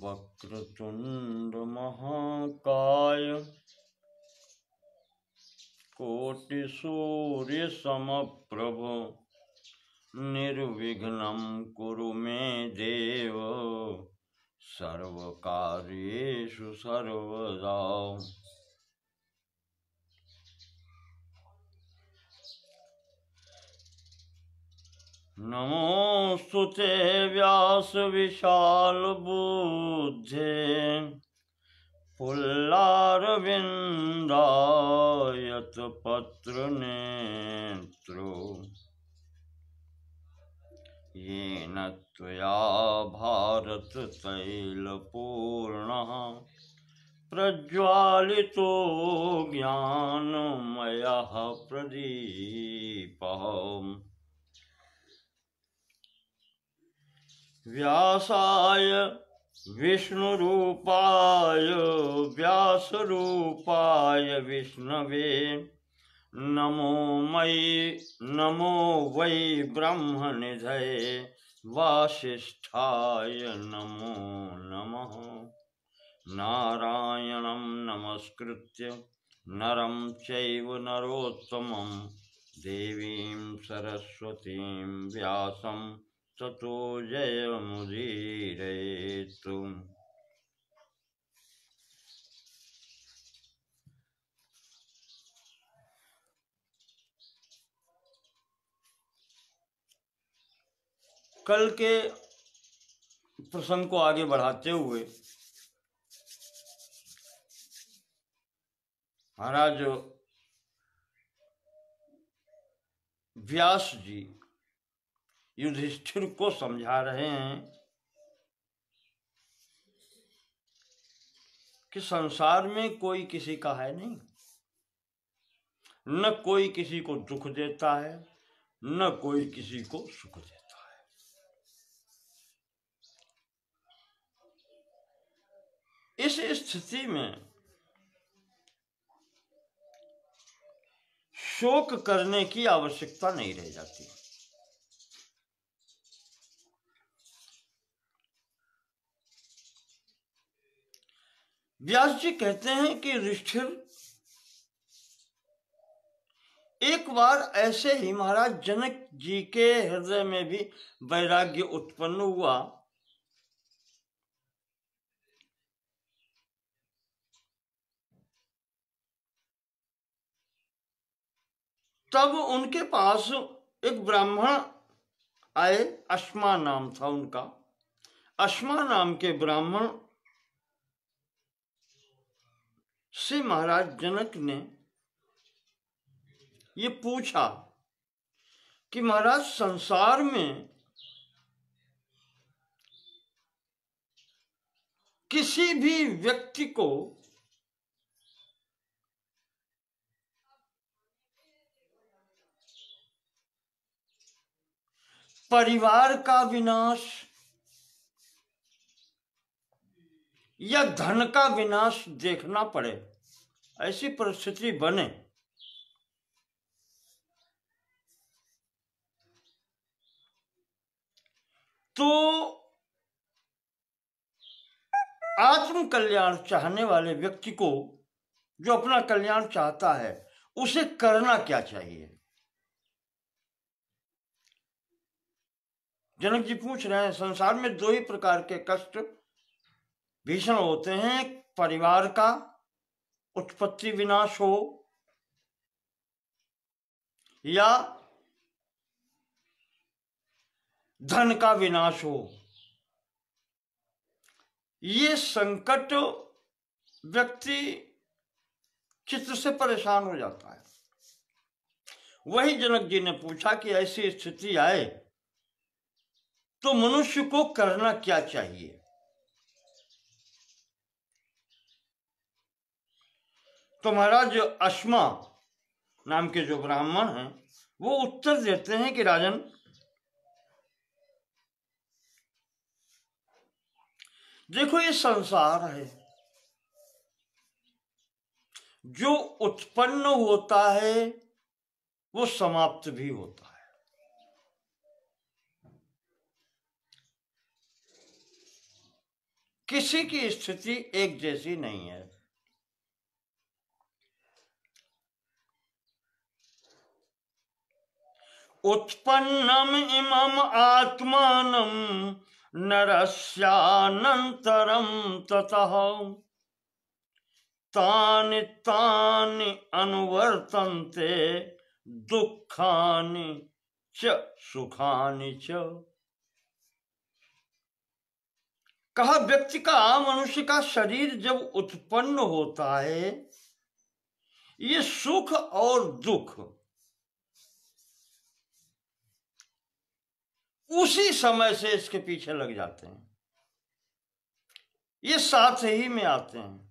वक्रतुंड महाकाय कोटि सूर्य समप्रभ निर्विघ्नं कुरु मे देव सर्वकार्येषु सर्वदा। नमोस्तुते व्यास विशाल बुद्धे पुल्लारविन्दायत पत्र नेत्रो येन त्वया भारत तैलपूर्णः प्रज्वालितो ज्ञानमयः प्रदीपः। व्यासाय विष्णुरूपाय व्यासरूपाय विष्णवे नमो वै ब्रह्मनिधये वासिष्ठाय नमो नमः। नारायणं नमस्कृत्य नरं चैव नरोत्तमं देवीं सरस्वतीं व्यासं ततो जयमुदीरयेत्। कल के प्रसंग को आगे बढ़ाते हुए महाराज व्यास जी युधिष्ठिर को समझा रहे हैं कि संसार में कोई किसी का है नहीं, न कोई किसी को दुख देता है न कोई किसी को सुख देता है। इस स्थिति में शोक करने की आवश्यकता नहीं रह जाती। व्यास जी कहते हैं कि युधिष्ठिर, एक बार ऐसे ही महाराज जनक जी के हृदय में भी वैराग्य उत्पन्न हुआ। तब उनके पास एक ब्राह्मण आए, अश्मा नाम था उनका। अश्मा नाम के ब्राह्मण से महाराज जनक ने ये पूछा कि महाराज संसार में किसी भी व्यक्ति को परिवार का विनाश या धन का विनाश देखना पड़े, ऐसी परिस्थिति बने, तो आत्म कल्याण चाहने वाले व्यक्ति को, जो अपना कल्याण चाहता है, उसे करना क्या चाहिए? जनक जी पूछ रहे हैं, संसार में दो ही प्रकार के कष्ट भीषण होते हैं, परिवार का उत्पत्ति विनाश हो या धन का विनाश हो। ये संकट व्यक्ति चित्त से परेशान हो जाता है। वही जनक जी ने पूछा कि ऐसी स्थिति आए तो मनुष्य को करना क्या चाहिए? तो महाराज अश्मा नाम के जो ब्राह्मण हैं वो उत्तर देते हैं कि राजन, देखो ये संसार है, जो उत्पन्न होता है वो समाप्त भी होता है। किसी की स्थिति एक जैसी नहीं है। उत्पन्नम इमम आत्मानम नरस्यानंतरम ततः तानि तानि अनुवर्तन्ते दुखानि च सुखानि च। कहा व्यक्ति का, मनुष्य का शरीर जब उत्पन्न होता है, ये सुख और दुख उसी समय से इसके पीछे लग जाते हैं, ये साथ ही में आते हैं।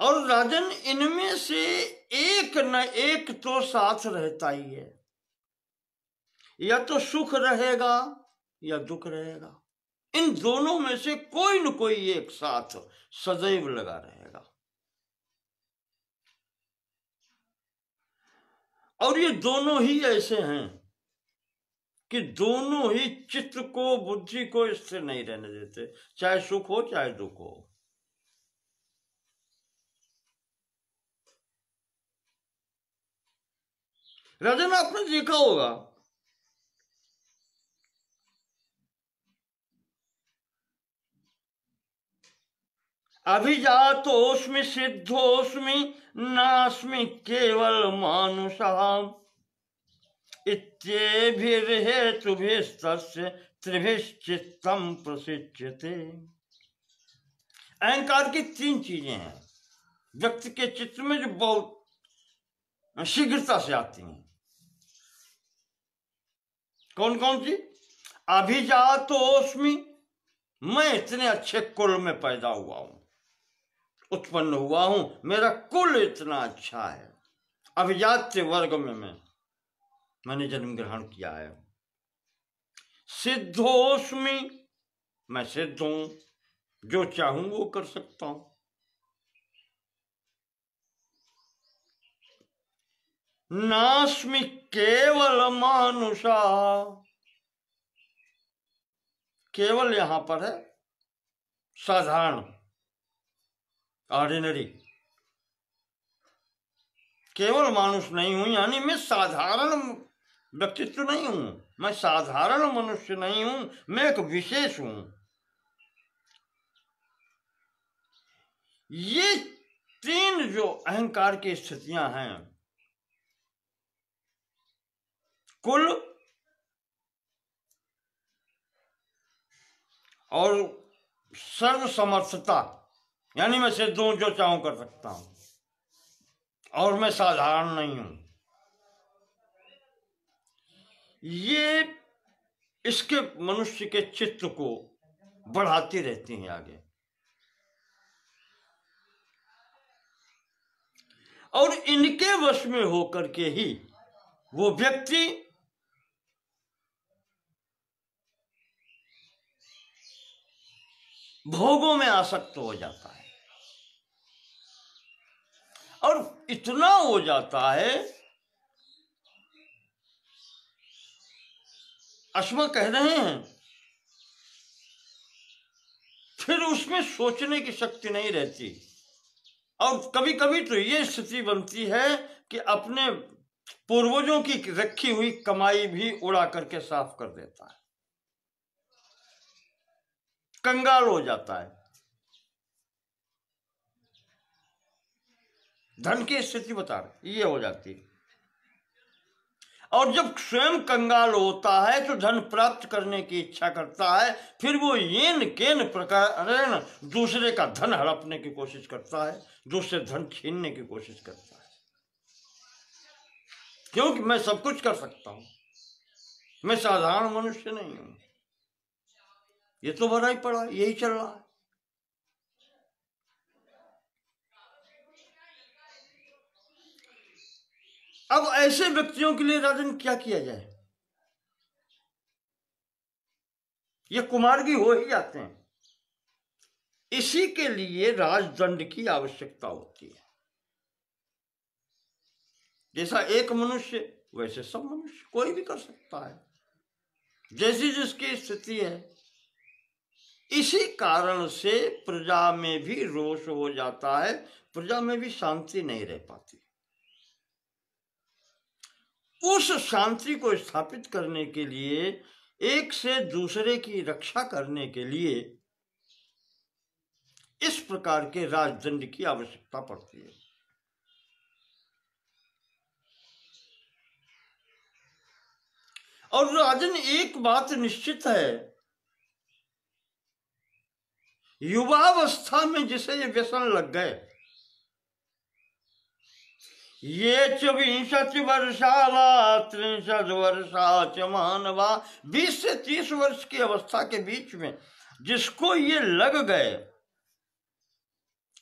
और राजन, इनमें से एक न एक तो साथ रहता ही है, या तो सुख रहेगा या दुख रहेगा। इन दोनों में से कोई न कोई एक साथ सदैव लगा रहेगा। और ये दोनों ही ऐसे हैं कि दोनों ही चित्त को, बुद्धि को स्थिर नहीं रहने देते, चाहे सुख हो चाहे दुख हो। राजन, आपने देखा होगा अभिजातोस्मि सिद्धोस्मि नास्मि केवल मानुषः इत्येभिर्हेतुभिस्तस्य त्रिभिश्चित्तम प्रसिच्यते। अहंकार की तीन चीजें हैं व्यक्ति के चित्त में जो बहुत शीघ्रता से आती हैं। कौन कौन सी? अभिजातोस्मि, मैं इतने अच्छे कुल में पैदा हुआ हूं, उत्पन्न हुआ हूं, मेरा कुल इतना अच्छा है, अभिजात वर्ग में मैंने जन्म ग्रहण किया है। सिद्धोस्मि, मैं सिद्ध हूं, जो चाहूं वो कर सकता हूं। नास्मि केवल मानुषा, केवल यहां पर है साधारण, ऑर्डिनरी। केवल मानुष नहीं हूं, यानी मैं साधारण व्यक्तित्व नहीं हूं, मैं साधारण मनुष्य नहीं हूं, मैं एक विशेष हूं। ये तीन जो अहंकार की स्थितियां हैं, कुल और सर्वसमर्थता, यानी मैं सिद्ध हूं, जो चाहूं कर सकता हूं, और मैं साधारण नहीं हूं, ये इसके मनुष्य के चित्त को बढ़ाती रहती हैं आगे। और इनके वश में होकर के ही वो व्यक्ति भोगों में आसक्त हो जाता है, और इतना हो जाता है, अश्मा कह रहे हैं, फिर उसमें सोचने की शक्ति नहीं रहती। और कभी कभी तो ये स्थिति बनती है कि अपने पूर्वजों की रखी हुई कमाई भी उड़ा करके साफ कर देता है, कंगाल हो जाता है। धन की स्थिति बता रहे, ये हो जाती है। और जब स्वयं कंगाल होता है तो धन प्राप्त करने की इच्छा करता है, फिर वो येन केन प्रकार दूसरे का धन हड़पने की कोशिश करता है, दूसरे धन छीनने की कोशिश करता है, क्योंकि मैं सब कुछ कर सकता हूं, मैं साधारण मनुष्य नहीं हूं। ये तो भरा ही पड़ा, यही चल रहा है। अब ऐसे व्यक्तियों के लिए राजन क्या किया जाए? ये कुमार्गी हो ही जाते हैं। इसी के लिए राजदंड की आवश्यकता होती है। जैसा एक मनुष्य वैसे सब मनुष्य, कोई भी कर सकता है, जैसी जिसकी स्थिति है। इसी कारण से प्रजा में भी रोष हो जाता है, प्रजा में भी शांति नहीं रह पाती। उस शांति को स्थापित करने के लिए, एक से दूसरे की रक्षा करने के लिए इस प्रकार के राजदंड की आवश्यकता पड़ती है। और राजन, एक बात निश्चित है, युवावस्था में जिसे ये व्यसन लग गए, ये 24 वर्षा वा 63 वर्षा च मानवा, 20 से 30 वर्ष की अवस्था के बीच में जिसको ये लग गए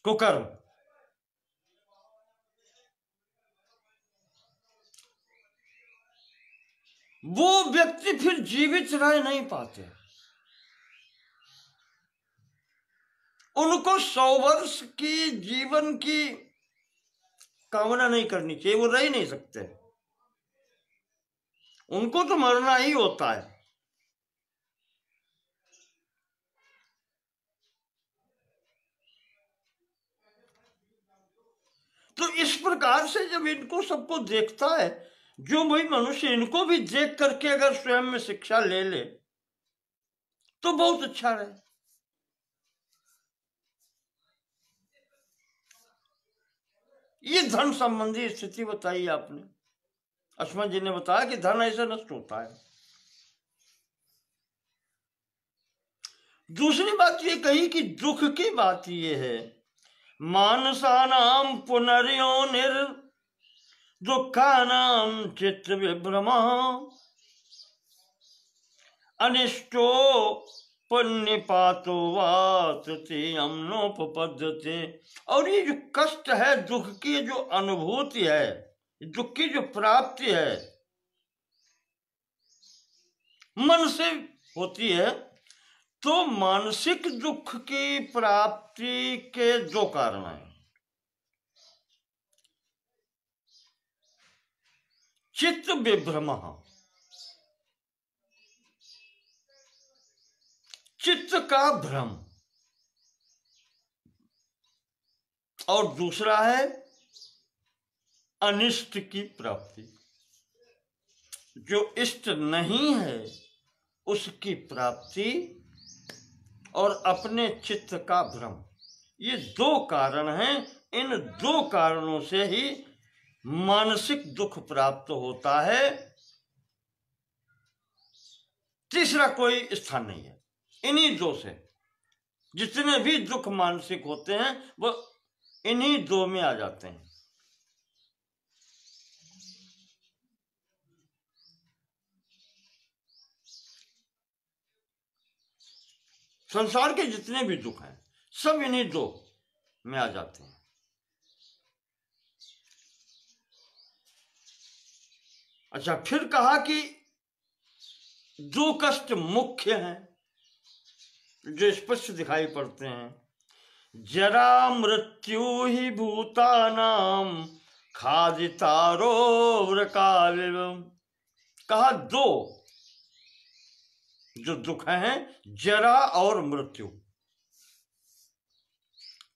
कुकर्म, वो व्यक्ति फिर जीवित रह नहीं पाते। उनको 100 वर्ष की जीवन की कामना नहीं करनी चाहिए, वो रह ही नहीं सकते, उनको तो मरना ही होता है। तो इस प्रकार से जब इनको सबको देखता है, जो वही मनुष्य इनको भी देख करके अगर स्वयं में शिक्षा ले ले तो बहुत अच्छा रहे। ये धन संबंधी स्थिति बताई आपने, अश्मा जी ने बताया कि धन ऐसे नष्ट होता है। दूसरी बात ये कही कि दुख की बात ये है, मानसानाम पुनर्योनिर दुःखानां चित्त विभ्रमा अनिष्टो पुण्यपातो वा तृतीयं नोपपद्यते। और ये जो कष्ट है, दुख की जो अनुभूति है, दुख की जो प्राप्ति है, मन से होती है। तो मानसिक दुख की प्राप्ति के दो कारण हैं, चित्त विभ्रम, चित्त का भ्रम, और दूसरा है अनिष्ट की प्राप्ति। जो इष्ट नहीं है उसकी प्राप्ति और अपने चित्त का भ्रम, ये दो कारण हैं। इन दो कारणों से ही मानसिक दुख प्राप्त होता है, तीसरा कोई स्थान नहीं है। इन्हीं दो से जितने भी दुख मानसिक होते हैं वो इन्हीं दो में आ जाते हैं। संसार के जितने भी दुख हैं सब इन्हीं दो में आ जाते हैं। अच्छा, फिर कहा कि दो कष्ट मुख्य हैं जो स्पष्ट दिखाई पड़ते हैं, जरा मृत्यु ही भूतानाम खादितारो व्रकाविव। कहा दो जो दुख हैं, जरा और मृत्यु,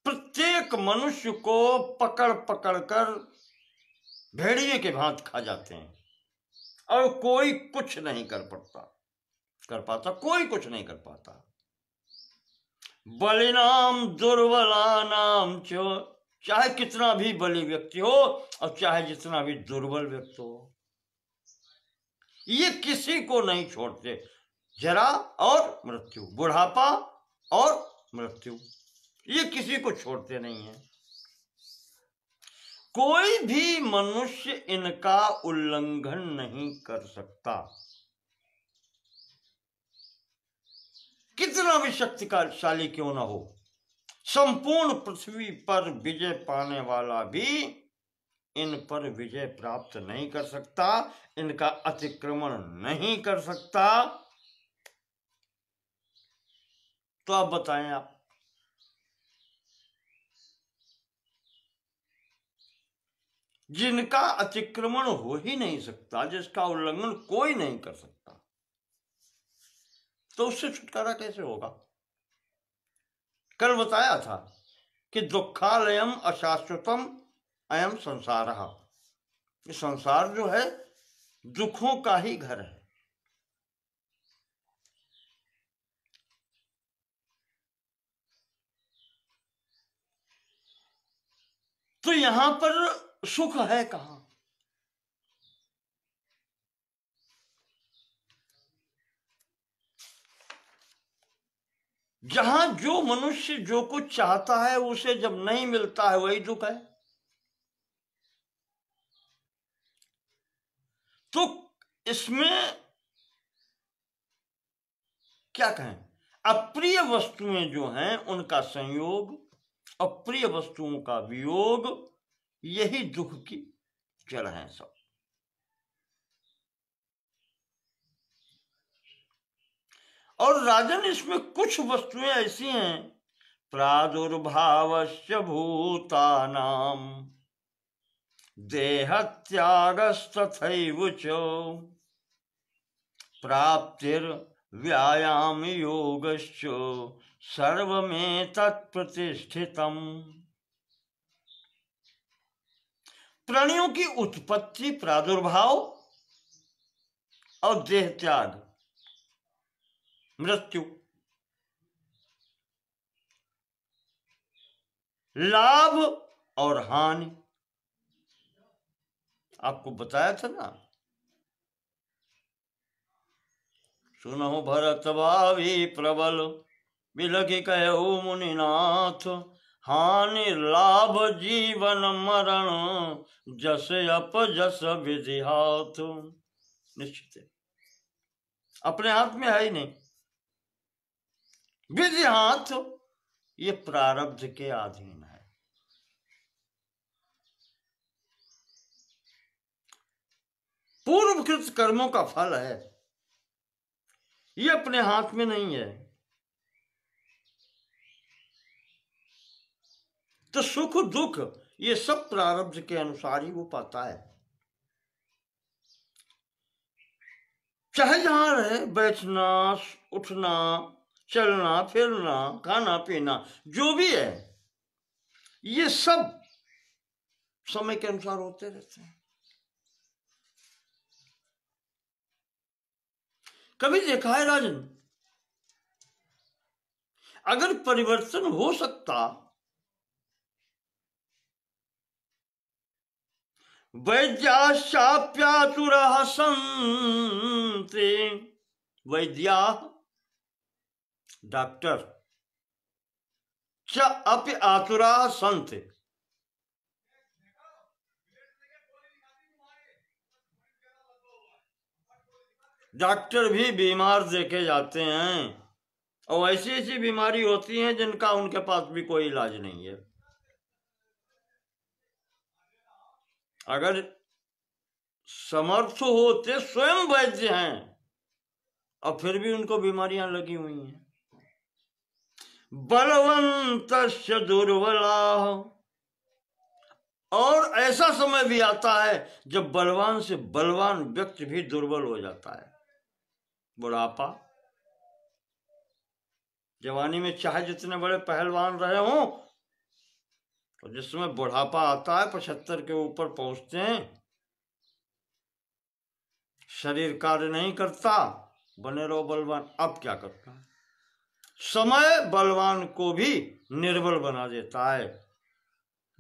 प्रत्येक मनुष्य को पकड़ पकड़ कर भेड़िए के भांति खा जाते हैं और कोई कुछ नहीं कर पाता, कोई कुछ नहीं कर पाता। बलिनाम दुर्बलानाम चो, चाहे कितना भी बली व्यक्ति हो और चाहे जितना भी दुर्बल व्यक्ति हो, ये किसी को नहीं छोड़ते। जरा और मृत्यु, बुढ़ापा और मृत्यु, ये किसी को छोड़ते नहीं है। कोई भी मनुष्य इनका उल्लंघन नहीं कर सकता, कितना भी शक्तिशाली क्यों ना हो। संपूर्ण पृथ्वी पर विजय पाने वाला भी इन पर विजय प्राप्त नहीं कर सकता, इनका अतिक्रमण नहीं कर सकता। तो आप बताएं, आप जिनका अतिक्रमण हो ही नहीं सकता, जिसका उल्लंघन कोई नहीं कर सकता, तो उससे छुटकारा कैसे होगा? कल बताया था कि दुखालयम अशाश्वतम अयम संसार। ये संसार जो है दुखों का ही घर है। तो यहां पर सुख है कहां? जहां जो मनुष्य जो कुछ चाहता है उसे जब नहीं मिलता है वही दुख है। तो इसमें क्या कहें, अप्रिय वस्तुएं जो हैं उनका संयोग, अप्रिय वस्तुओं का वियोग, यही दुख की जड़ है सब। और राजन इसमें कुछ वस्तुएं ऐसी हैं, प्रादुर्भावस्य भूतानाम देहत्यागस्तथैव च प्राप्तिर व्यायाम योगश्च सर्वमेतत् प्रतिष्ठितम्। प्राणियों की उत्पत्ति, प्रादुर्भाव और देह त्याग, मृत्यु, लाभ और हानि। आपको बताया था ना, सुनो भरत भावी प्रबल बिलखि कहो मुनिनाथ, हानि लाभ जीवन मरण जस अपजस विधि हाथ। निश्चित है, अपने हाथ में है ही नहीं, विधि हाथ ये प्रारब्ध के अधीन है। पूर्वकृत कर्मों का फल है, ये अपने हाथ में नहीं है। तो सुख दुख ये सब प्रारब्ध के अनुसार ही वो पाता है। चाहे जहां रहे, बैठना, उठना, चलना फिरना, खाना पीना, जो भी है, ये सब समय के अनुसार होते रहते हैं। कभी देखा है राजन, अगर परिवर्तन हो सकता, वैद्याश्चाप्यातुरः सन्ति, वैद्या डॉक्टर, च अपि आतुराः सन्ति, डॉक्टर भी बीमार देखे जाते हैं, और ऐसी ऐसी बीमारी होती हैं जिनका उनके पास भी कोई इलाज नहीं है। अगर समर्थ होते, स्वयं वैद्य हैं, और फिर भी उनको बीमारियां लगी हुई हैं। बलवंतस्य दुर्बला, और ऐसा समय भी आता है जब बलवान से बलवान व्यक्ति भी दुर्बल हो जाता है। बुढ़ापा, जवानी में चाहे जितने बड़े पहलवान रहे हों, तो जिस समय बुढ़ापा आता है, 75 के ऊपर पहुंचते हैं, शरीर कार्य नहीं करता, बने रहो बलवान। अब क्या करता है, समय बलवान को भी निर्बल बना देता है,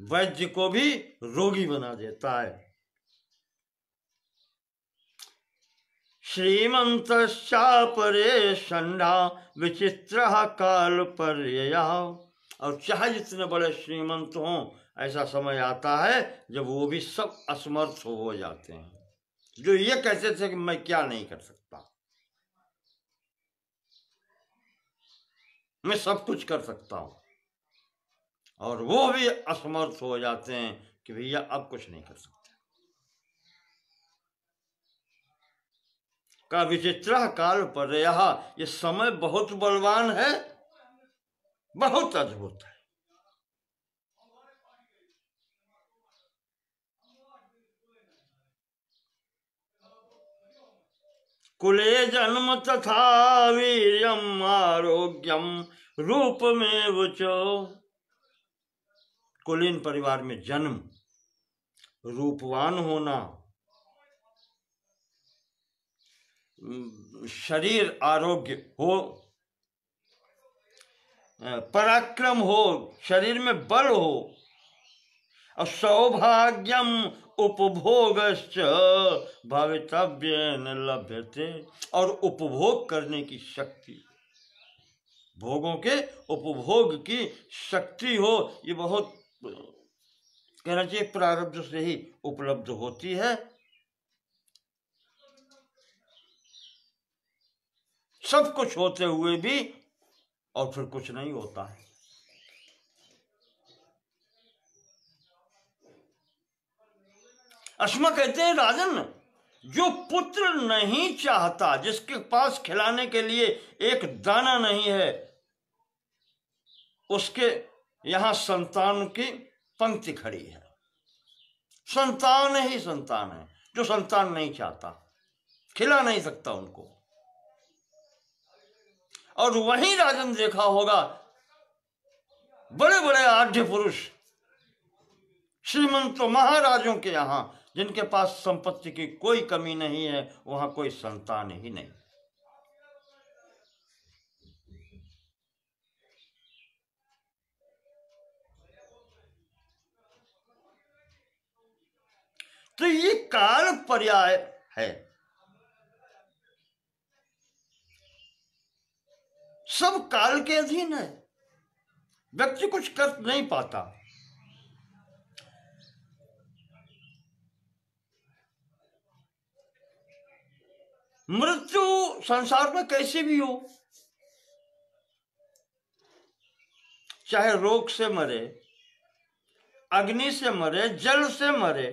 वैद्य को भी रोगी बना देता है। श्रीमंतश्चापरे षण्ढा विचित्रः काल पर्ययः, और चाहे जितने बड़े श्रीमंत हों, ऐसा समय आता है जब वो भी सब असमर्थ हो जाते हैं। जो ये कहते थे कि मैं क्या नहीं कर सकता, मैं सब कुछ कर सकता हूं, और वो भी असमर्थ हो जाते हैं कि भैया अब कुछ नहीं कर सकते। का विचित्र काल पर्ययः, ये समय बहुत बलवान है, बहुत अद्भुत है। कुले जन्म तथा वीर्यम आरोग्यम रूपमेव च। कुलीन परिवार में जन्म, रूपवान होना, शरीर आरोग्य हो, पराक्रम हो, शरीर में बल हो, और सौभाग्यम उपभोगश्च भवितव्येन लभ्यते, और उपभोग करने की शक्ति, भोगों के उपभोग की शक्ति हो। ये बहुत कहना चाहिए प्रारब्ध से ही उपलब्ध होती है। सब कुछ होते हुए भी और फिर कुछ नहीं होता है। अस्मा कहते हैं राजन, जो पुत्र नहीं चाहता, जिसके पास खिलाने के लिए एक दाना नहीं है, उसके यहां संतान की पंक्ति खड़ी है। संतान ही संतान है। जो संतान नहीं चाहता, खिला नहीं सकता उनको। और वहीं राजन देखा होगा, बड़े बड़े आढ्य पुरुष, श्रीमंतों महाराजों के यहां, जिनके पास संपत्ति की कोई कमी नहीं है, वहां कोई संतान ही नहीं। तो ये काल पर्याय है। सब काल के अधीन है। व्यक्ति कुछ कर नहीं पाता। मृत्यु संसार में कैसी भी हो, चाहे रोग से मरे, अग्नि से मरे, जल से मरे,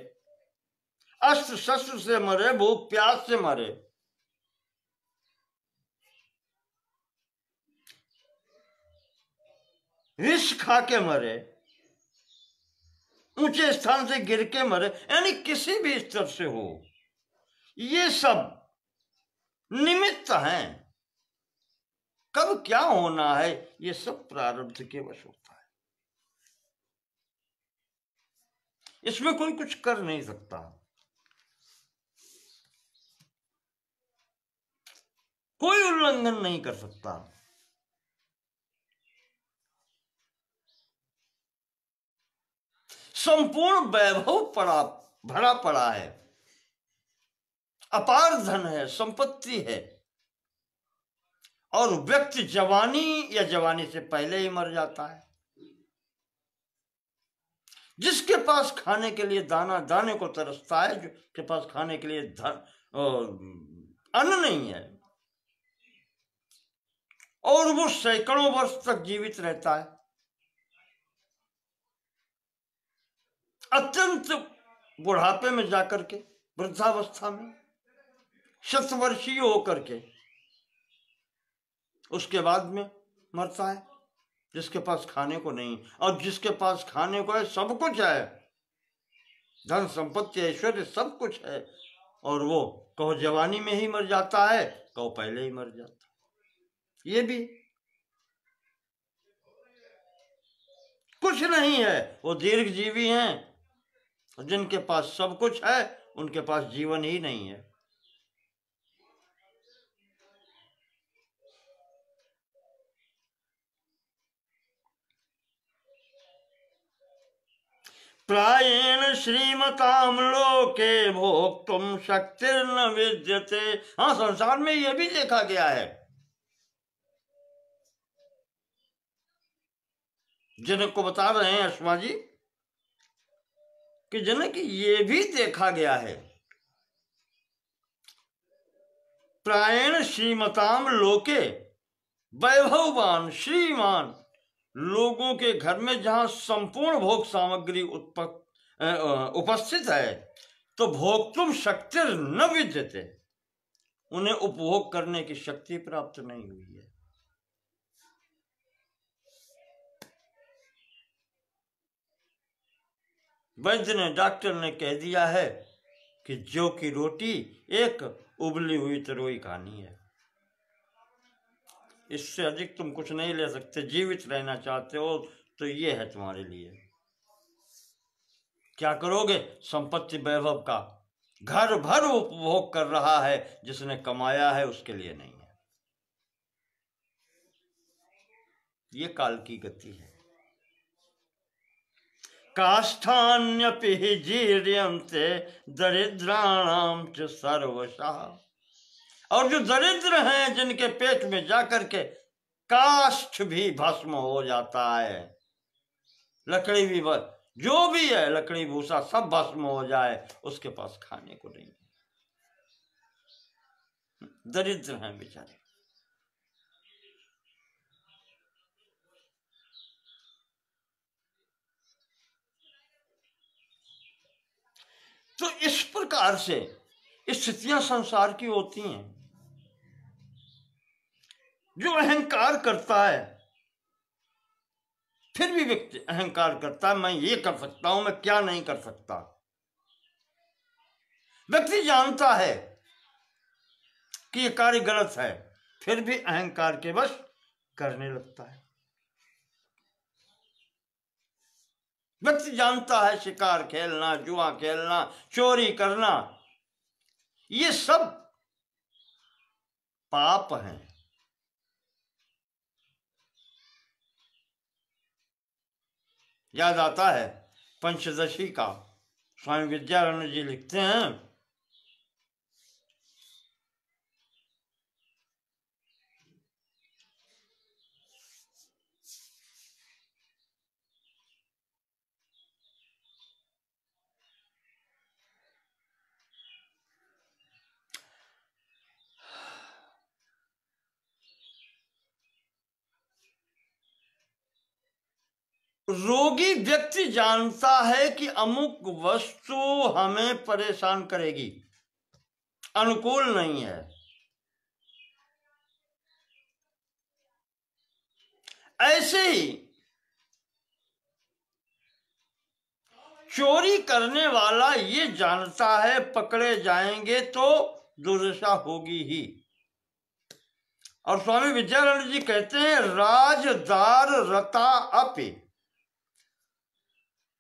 अस्त्र शस्त्र से मरे, भूख प्यास से मरे, विष खा के मरे, ऊंचे स्थान से गिर के मरे, यानी किसी भी स्तर से हो, ये सब निमित्त हैं। कब क्या होना है, ये सब प्रारब्ध के वश होता है। इसमें कोई कुछ कर नहीं सकता। कोई उल्लंघन नहीं कर सकता। संपूर्ण वैभव भरा पड़ा है, अपार धन है, संपत्ति है, और व्यक्ति जवानी या जवानी से पहले ही मर जाता है। जिसके पास खाने के लिए दाने को तरसता है, जिसके पास खाने के लिए अन्न नहीं है, और वो सैकड़ों वर्ष तक जीवित रहता है, अत्यंत बुढ़ापे में जाकर के, वृद्धावस्था में, शतवर्षीय होकर के, उसके बाद में मरता है। जिसके पास खाने को नहीं, और जिसके पास खाने को है, सब कुछ है, धन संपत्ति ऐश्वर्य सब कुछ है, और वो कहो जवानी में ही मर जाता है, कहो पहले ही मर जाता है। ये भी कुछ नहीं है। वो दीर्घ जीवी हैं, जिनके पास सब कुछ है, उनके पास जीवन ही नहीं है। प्रायेण श्रीमताम लोके भोक्तुम शक्तिर्न विद्यते। हाँ, संसार में यह भी देखा गया है। जनक को बता रहे हैं अश्मा जी कि जनक ये भी देखा गया है, प्रायेण श्रीमताम लोके, वैभववान श्रीमान लोगों के घर में जहां संपूर्ण भोग सामग्री उपस्थित है, तो भोक्तुम शक्ति न विद्यते, उन्हें उपभोग करने की शक्ति प्राप्त नहीं हुई है। वैद्य ने, डॉक्टर ने कह दिया है कि जौ की रोटी एक उबली हुई तरोई कहानी है। इससे अधिक तुम कुछ नहीं ले सकते। जीवित रहना चाहते हो तो ये है तुम्हारे लिए। क्या करोगे? संपत्ति वैभव का घर भर उपभोग कर रहा है, जिसने कमाया है उसके लिए नहीं है। ये काल की गति है। काष्ठान्यपि जीर्यन्ते दरिद्राणाम च सर्वशः। और जो दरिद्र हैं, जिनके पेट में जाकर के काष्ठ भी भस्म हो जाता है, लकड़ी भी जो भी है, लकड़ी भूसा सब भस्म हो जाए, उसके पास खाने को नहीं है। दरिद्र हैं बेचारे। तो इस प्रकार से स्थितियां संसार की होती हैं। जो अहंकार करता है, फिर भी व्यक्ति अहंकार करता है, मैं ये कर सकता हूं, मैं क्या नहीं कर सकता। व्यक्ति जानता है कि ये कार्य गलत है, फिर भी अहंकार के वश करने लगता है। व्यक्ति जानता है शिकार खेलना, जुआ खेलना, चोरी करना, ये सब पाप हैं। याद आता है पंचदशी का, स्वामी विद्यारण्य जी लिखते हैं, रोगी व्यक्ति जानता है कि अमुक वस्तु हमें परेशान करेगी, अनुकूल नहीं है। ऐसे ही चोरी करने वाला ये जानता है पकड़े जाएंगे तो दुर्दशा होगी ही। और स्वामी विद्यारण्य जी कहते हैं, राजदार रता अपि,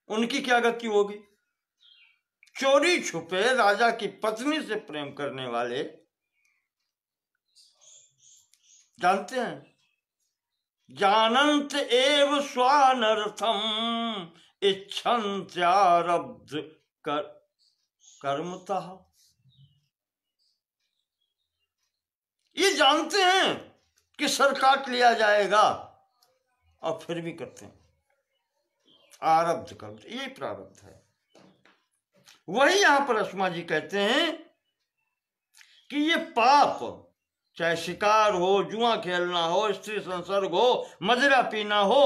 उनकी क्या गति होगी? चोरी छुपे राजा की पत्नी से प्रेम करने वाले जानते हैं, जानंत एव स्वानर्थम इच्छन्त्यारब्ध कर्मतः। ये जानते हैं कि सर काट लिया जाएगा, और फिर भी करते हैं। आरब्ध कर्म, ये प्रारब्ध है। वही यहां पर अस्मा जी कहते हैं कि ये पाप, चाहे शिकार हो, जुआ खेलना हो, स्त्री संसर्ग हो, मदिरा पीना हो,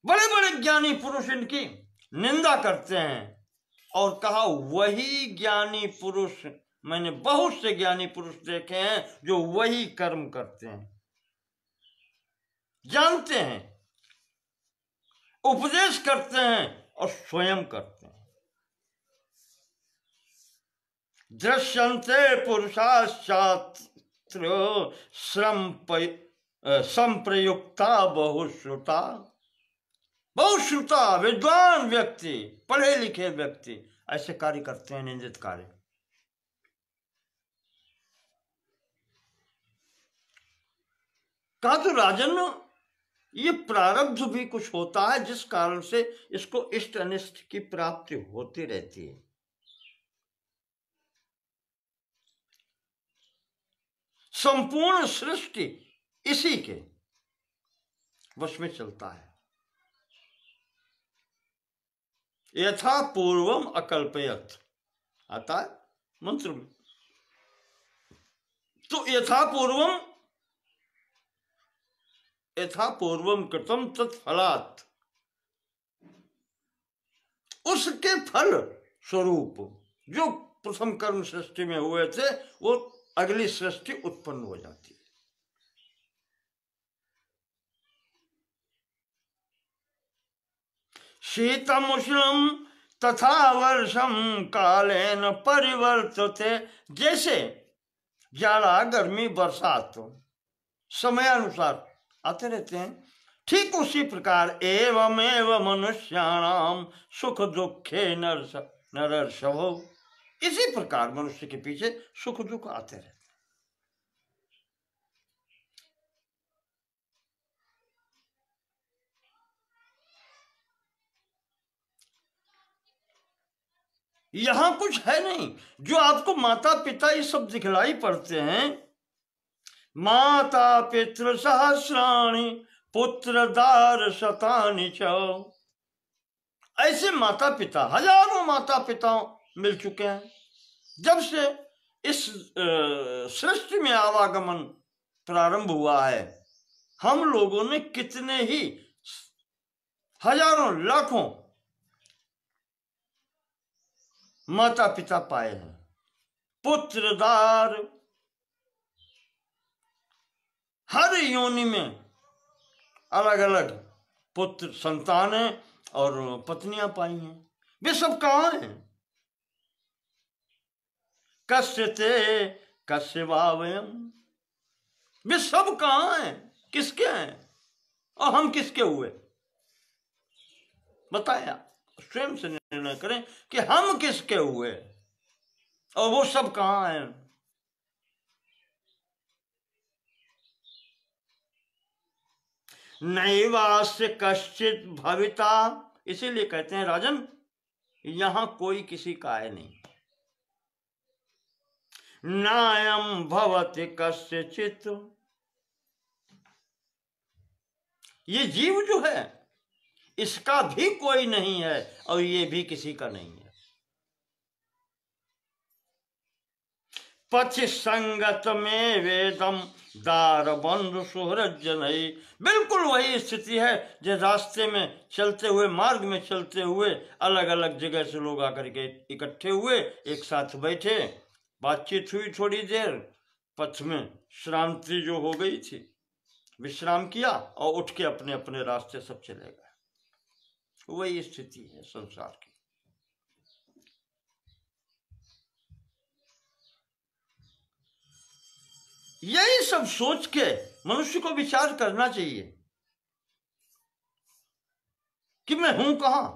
बड़े बड़े ज्ञानी पुरुष इनकी निंदा करते हैं। और कहा वही ज्ञानी पुरुष, मैंने बहुत से ज्ञानी पुरुष देखे हैं जो वही कर्म करते हैं, जानते हैं, उपदेश करते हैं और स्वयं करते हैं। दृश्यन्ते पुरुषाश्चात्र संप्रयुक्ता बहुश्रुता। बहुश्रुता विद्वान व्यक्ति, पढ़े लिखे व्यक्ति ऐसे कार्य करते हैं, निंदित कार्य। कहा तो राजन, ये प्रारब्ध भी कुछ होता है जिस कारण से इसको इष्ट अनिष्ट की प्राप्ति होती रहती है। संपूर्ण सृष्टि इसी के वश में चलता है। यथा पूर्वम अकल्पयत आता है मंत्र में। तो यथा पूर्वम कृतम तत्फलात्, उसके फल स्वरूप जो प्रथम कर्म सृष्टि में हुए थे, वो अगली सृष्टि उत्पन्न हो जाती है। शीतम उष्णम तथा वर्षम कालेन परिवर्तते, जैसे जाड़ा गर्मी बरसात तो समयानुसार आते रहते हैं, ठीक उसी प्रकार एवमेव मनुष्याणाम सुख दुखे नरर्षभो, इसी प्रकार मनुष्य के पीछे सुख दुख आते रहते हैं। यहां कुछ है नहीं, जो आपको माता पिता ये सब दिखलाई पड़ते हैं, माता पितृ सहस्राणि पुत्र दार शतानि च, ऐसे माता पिता, हजारों माता पिता मिल चुके हैं। जब से इस सृष्टि में आवागमन प्रारंभ हुआ है, हम लोगों ने कितने ही हजारों लाखों माता पिता पाए हैं। पुत्रदार, हर योनि में अलग अलग पुत्र संतान है और पत्नियां पाई हैं। वे सब कहां हैं? कस्य ते कस्य वावयम, वे सब कहां हैं, किसके हैं, और हम किसके हुए? बताया, स्वयं से निर्णय करें कि हम किसके हुए और वो सब कहां हैं। नैवास्य कश्चित भविता, इसीलिए कहते हैं राजन, यहां कोई किसी का है नहीं। नायम भवति कस्यचित्, ये जीव जो है इसका भी कोई नहीं है और ये भी किसी का नहीं है। पथि संगत में वेदम दार बंधु सुहृजनई, बिल्कुल वही स्थिति है जो रास्ते में चलते हुए, मार्ग में चलते हुए अलग अलग जगह से लोग आकर के इकट्ठे हुए, एक साथ बैठे, बातचीत हुई थोड़ी देर, पथ में श्रांति जो हो गई थी, विश्राम किया और उठ के अपने अपने रास्ते सब चले गए। वही स्थिति है संसार की। यही सब सोच के मनुष्य को विचार करना चाहिए कि मैं हूं कहां,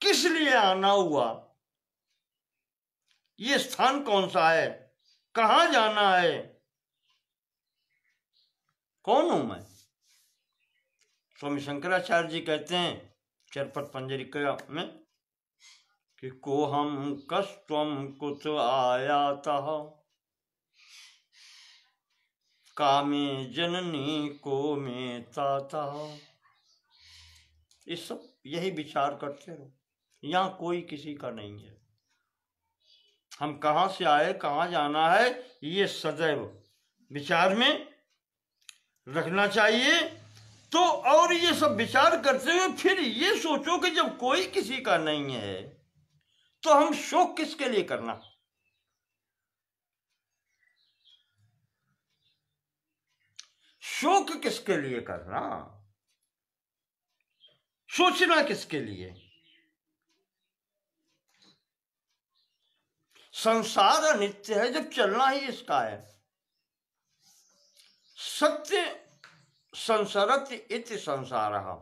किस लिए आना हुआ, ये स्थान कौन सा है, कहां जाना है, कौन हूं मैं। स्वामी शंकराचार्य जी कहते हैं चरपट पंजरिका में कि को हम कस्त्वम कुत आयातः कामे जननी को में ताता। इस सब यही विचार करते रहो, यहां कोई किसी का नहीं है। हम कहां से आए, कहां जाना है, ये सदैव विचार में रखना चाहिए। तो और ये सब विचार करते हुए फिर ये सोचो कि जब कोई किसी का नहीं है तो हम शोक किसके लिए करना, शोक किसके लिए करना, सोचना किसके लिए। संसार अनित्य है, जब चलना ही इसका है। सत्य संसरति इति संसारः,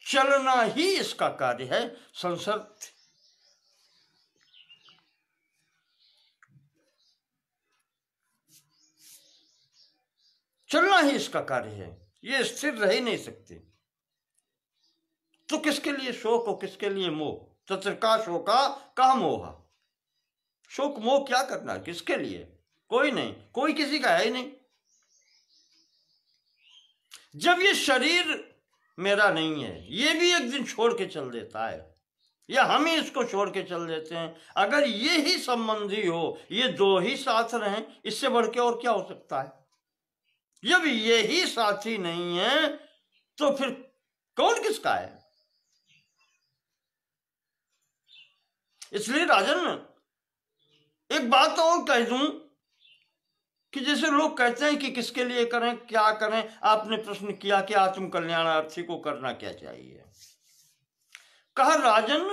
चलना ही इसका कार्य है। संसर्त चलना ही इसका कार्य है, ये स्थिर रह ही नहीं सकते। तो किसके लिए शोक और किसके लिए मोह? तत्र का शोका का मोह। शोक मोह क्या करना, किसके लिए? कोई नहीं, कोई किसी का है ही नहीं। जब ये शरीर मेरा नहीं है, ये भी एक दिन छोड़ के चल देता है, या हम ही इसको छोड़ के चल देते हैं। अगर ये ही संबंधी हो, ये दो ही साथ रहें, इससे बढ़ के और क्या हो सकता है? जब ये ही साथी नहीं है तो फिर कौन किसका है? इसलिए राजन, एक बात और कह दूं कि जैसे लोग कहते हैं कि किसके लिए करें, क्या करें। आपने प्रश्न किया कि आत्म कल्याणार्थी को करना क्या चाहिए। कहा राजन,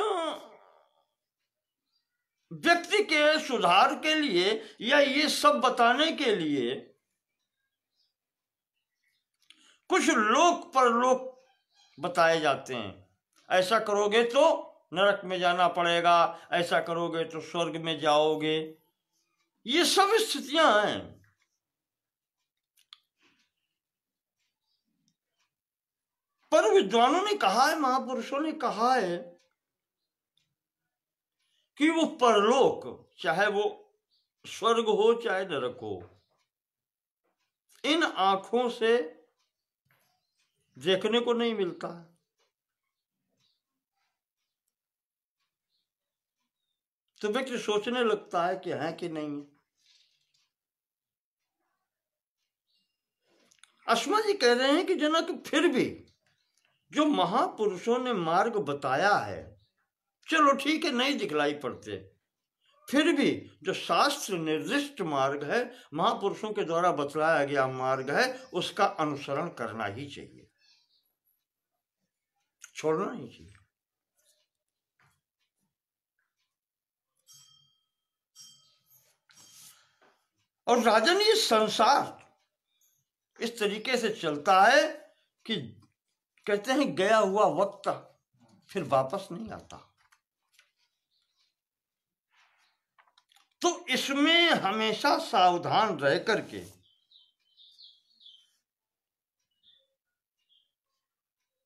व्यक्ति के सुधार के लिए या ये सब बताने के लिए कुछ लोक परलोक बताए जाते हैं। ऐसा करोगे तो नरक में जाना पड़ेगा, ऐसा करोगे तो स्वर्ग में जाओगे। ये सब स्थितियां हैं। पर विद्वानों ने कहा है, महापुरुषों ने कहा है कि वो परलोक, चाहे वो स्वर्ग हो चाहे नरक हो, इन आंखों से देखने को नहीं मिलता है। तो व्यक्ति सोचने लगता है कि है कि नहीं। अस्मा जी कह रहे हैं कि जनक, फिर भी जो महापुरुषों ने मार्ग बताया है, चलो ठीक है, नहीं दिखलाई पड़ते, फिर भी जो शास्त्र निर्दिष्ट मार्ग है, महापुरुषों के द्वारा बतलाया गया मार्ग है, उसका अनुसरण करना ही चाहिए, छोड़ना ही चाहिए। और राजन, ये संसार इस तरीके से चलता है कि कहते हैं गया हुआ वक्त फिर वापस नहीं आता। तो इसमें हमेशा सावधान रह करके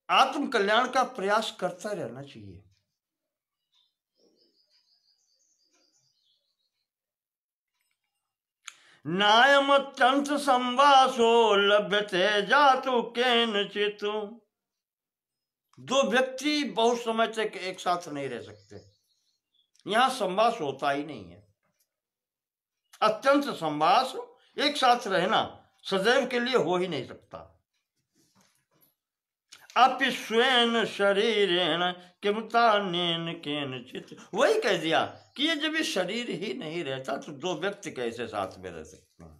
आत्म कल्याण का प्रयास करता रहना चाहिए। नायम अत्यंत संवासो लभ्यते जातु केनचित्। दो व्यक्ति बहुत समय तक एक साथ नहीं रह सकते, यहां संवास होता ही नहीं है। अत्यंत संवास, एक साथ रहना सदैव के लिए हो ही नहीं सकता। अपि स्वेन शरीरेण किमुतान्येन केनचित्। वही कह दिया कि ये जब ये शरीर ही नहीं रहता तो दो व्यक्ति कैसे साथ में रह सकते हैं।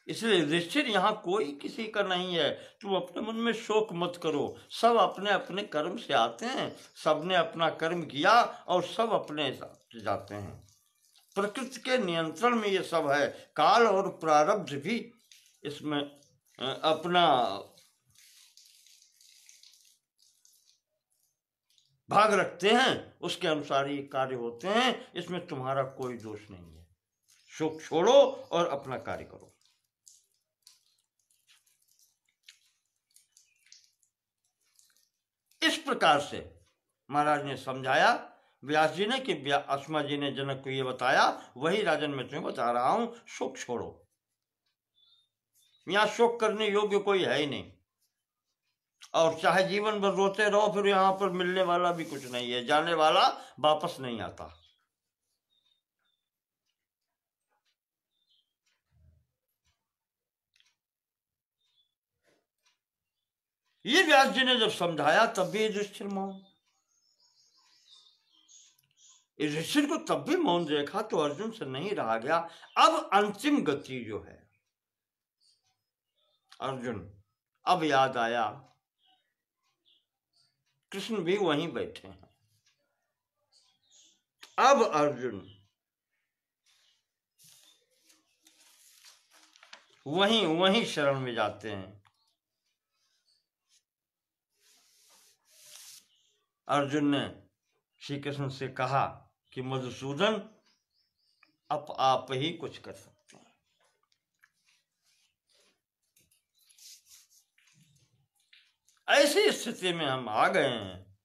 इसलिए युधिष्ठिर, यहां कोई किसी का नहीं है। तुम अपने मन में शोक मत करो, सब अपने अपने कर्म से आते हैं, सबने अपना कर्म किया और सब अपने साथ जाते हैं। प्रकृति के नियंत्रण में ये सब है। काल और प्रारब्ध भी इसमें अपना भाग रखते हैं, उसके अनुसार ये कार्य होते हैं। इसमें तुम्हारा कोई दोष नहीं है। शोक छोड़ो और अपना कार्य करो। इस प्रकार से महाराज ने समझाया, व्यास जी ने, कि अस्मा जी ने जनक को ये बताया, वही राजन मैं तुम्हें बता रहा हूं। शोक छोड़ो, यहां शोक करने योग्य कोई है ही नहीं। और चाहे जीवन भर रोते रहो, फिर यहां पर मिलने वाला भी कुछ नहीं है, जाने वाला वापस नहीं आता। ये व्यास जी ने जब समझाया तब भी युधिष्ठिर मौन। युधिष्ठिर को तब भी मौन देखा तो अर्जुन से नहीं रहा गया। अब अंतिम गति जो है, अर्जुन, अब याद आया कृष्ण भी वहीं बैठे हैं। अब अर्जुन वहीं वहीं शरण में जाते हैं। अर्जुन ने श्री कृष्ण से कहा कि मधुसूदन, अब आप ही कुछ कर सकते हैं। ऐसी स्थिति में हम आ गए हैं,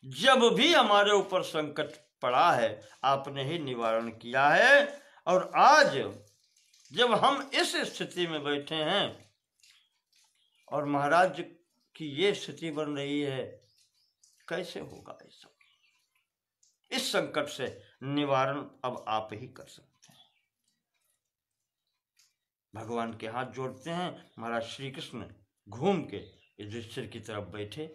जब भी हमारे ऊपर संकट पड़ा है आपने ही निवारण किया है। और आज जब हम इस स्थिति में बैठे हैं और महाराज की ये स्थिति बन रही है, कैसे होगा ये सब? इस संकट से निवारण अब आप ही कर सकते हैं। भगवान के हाथ जोड़ते हैं। महाराज श्री कृष्ण घूम के युधिष्ठिर की तरफ बैठे।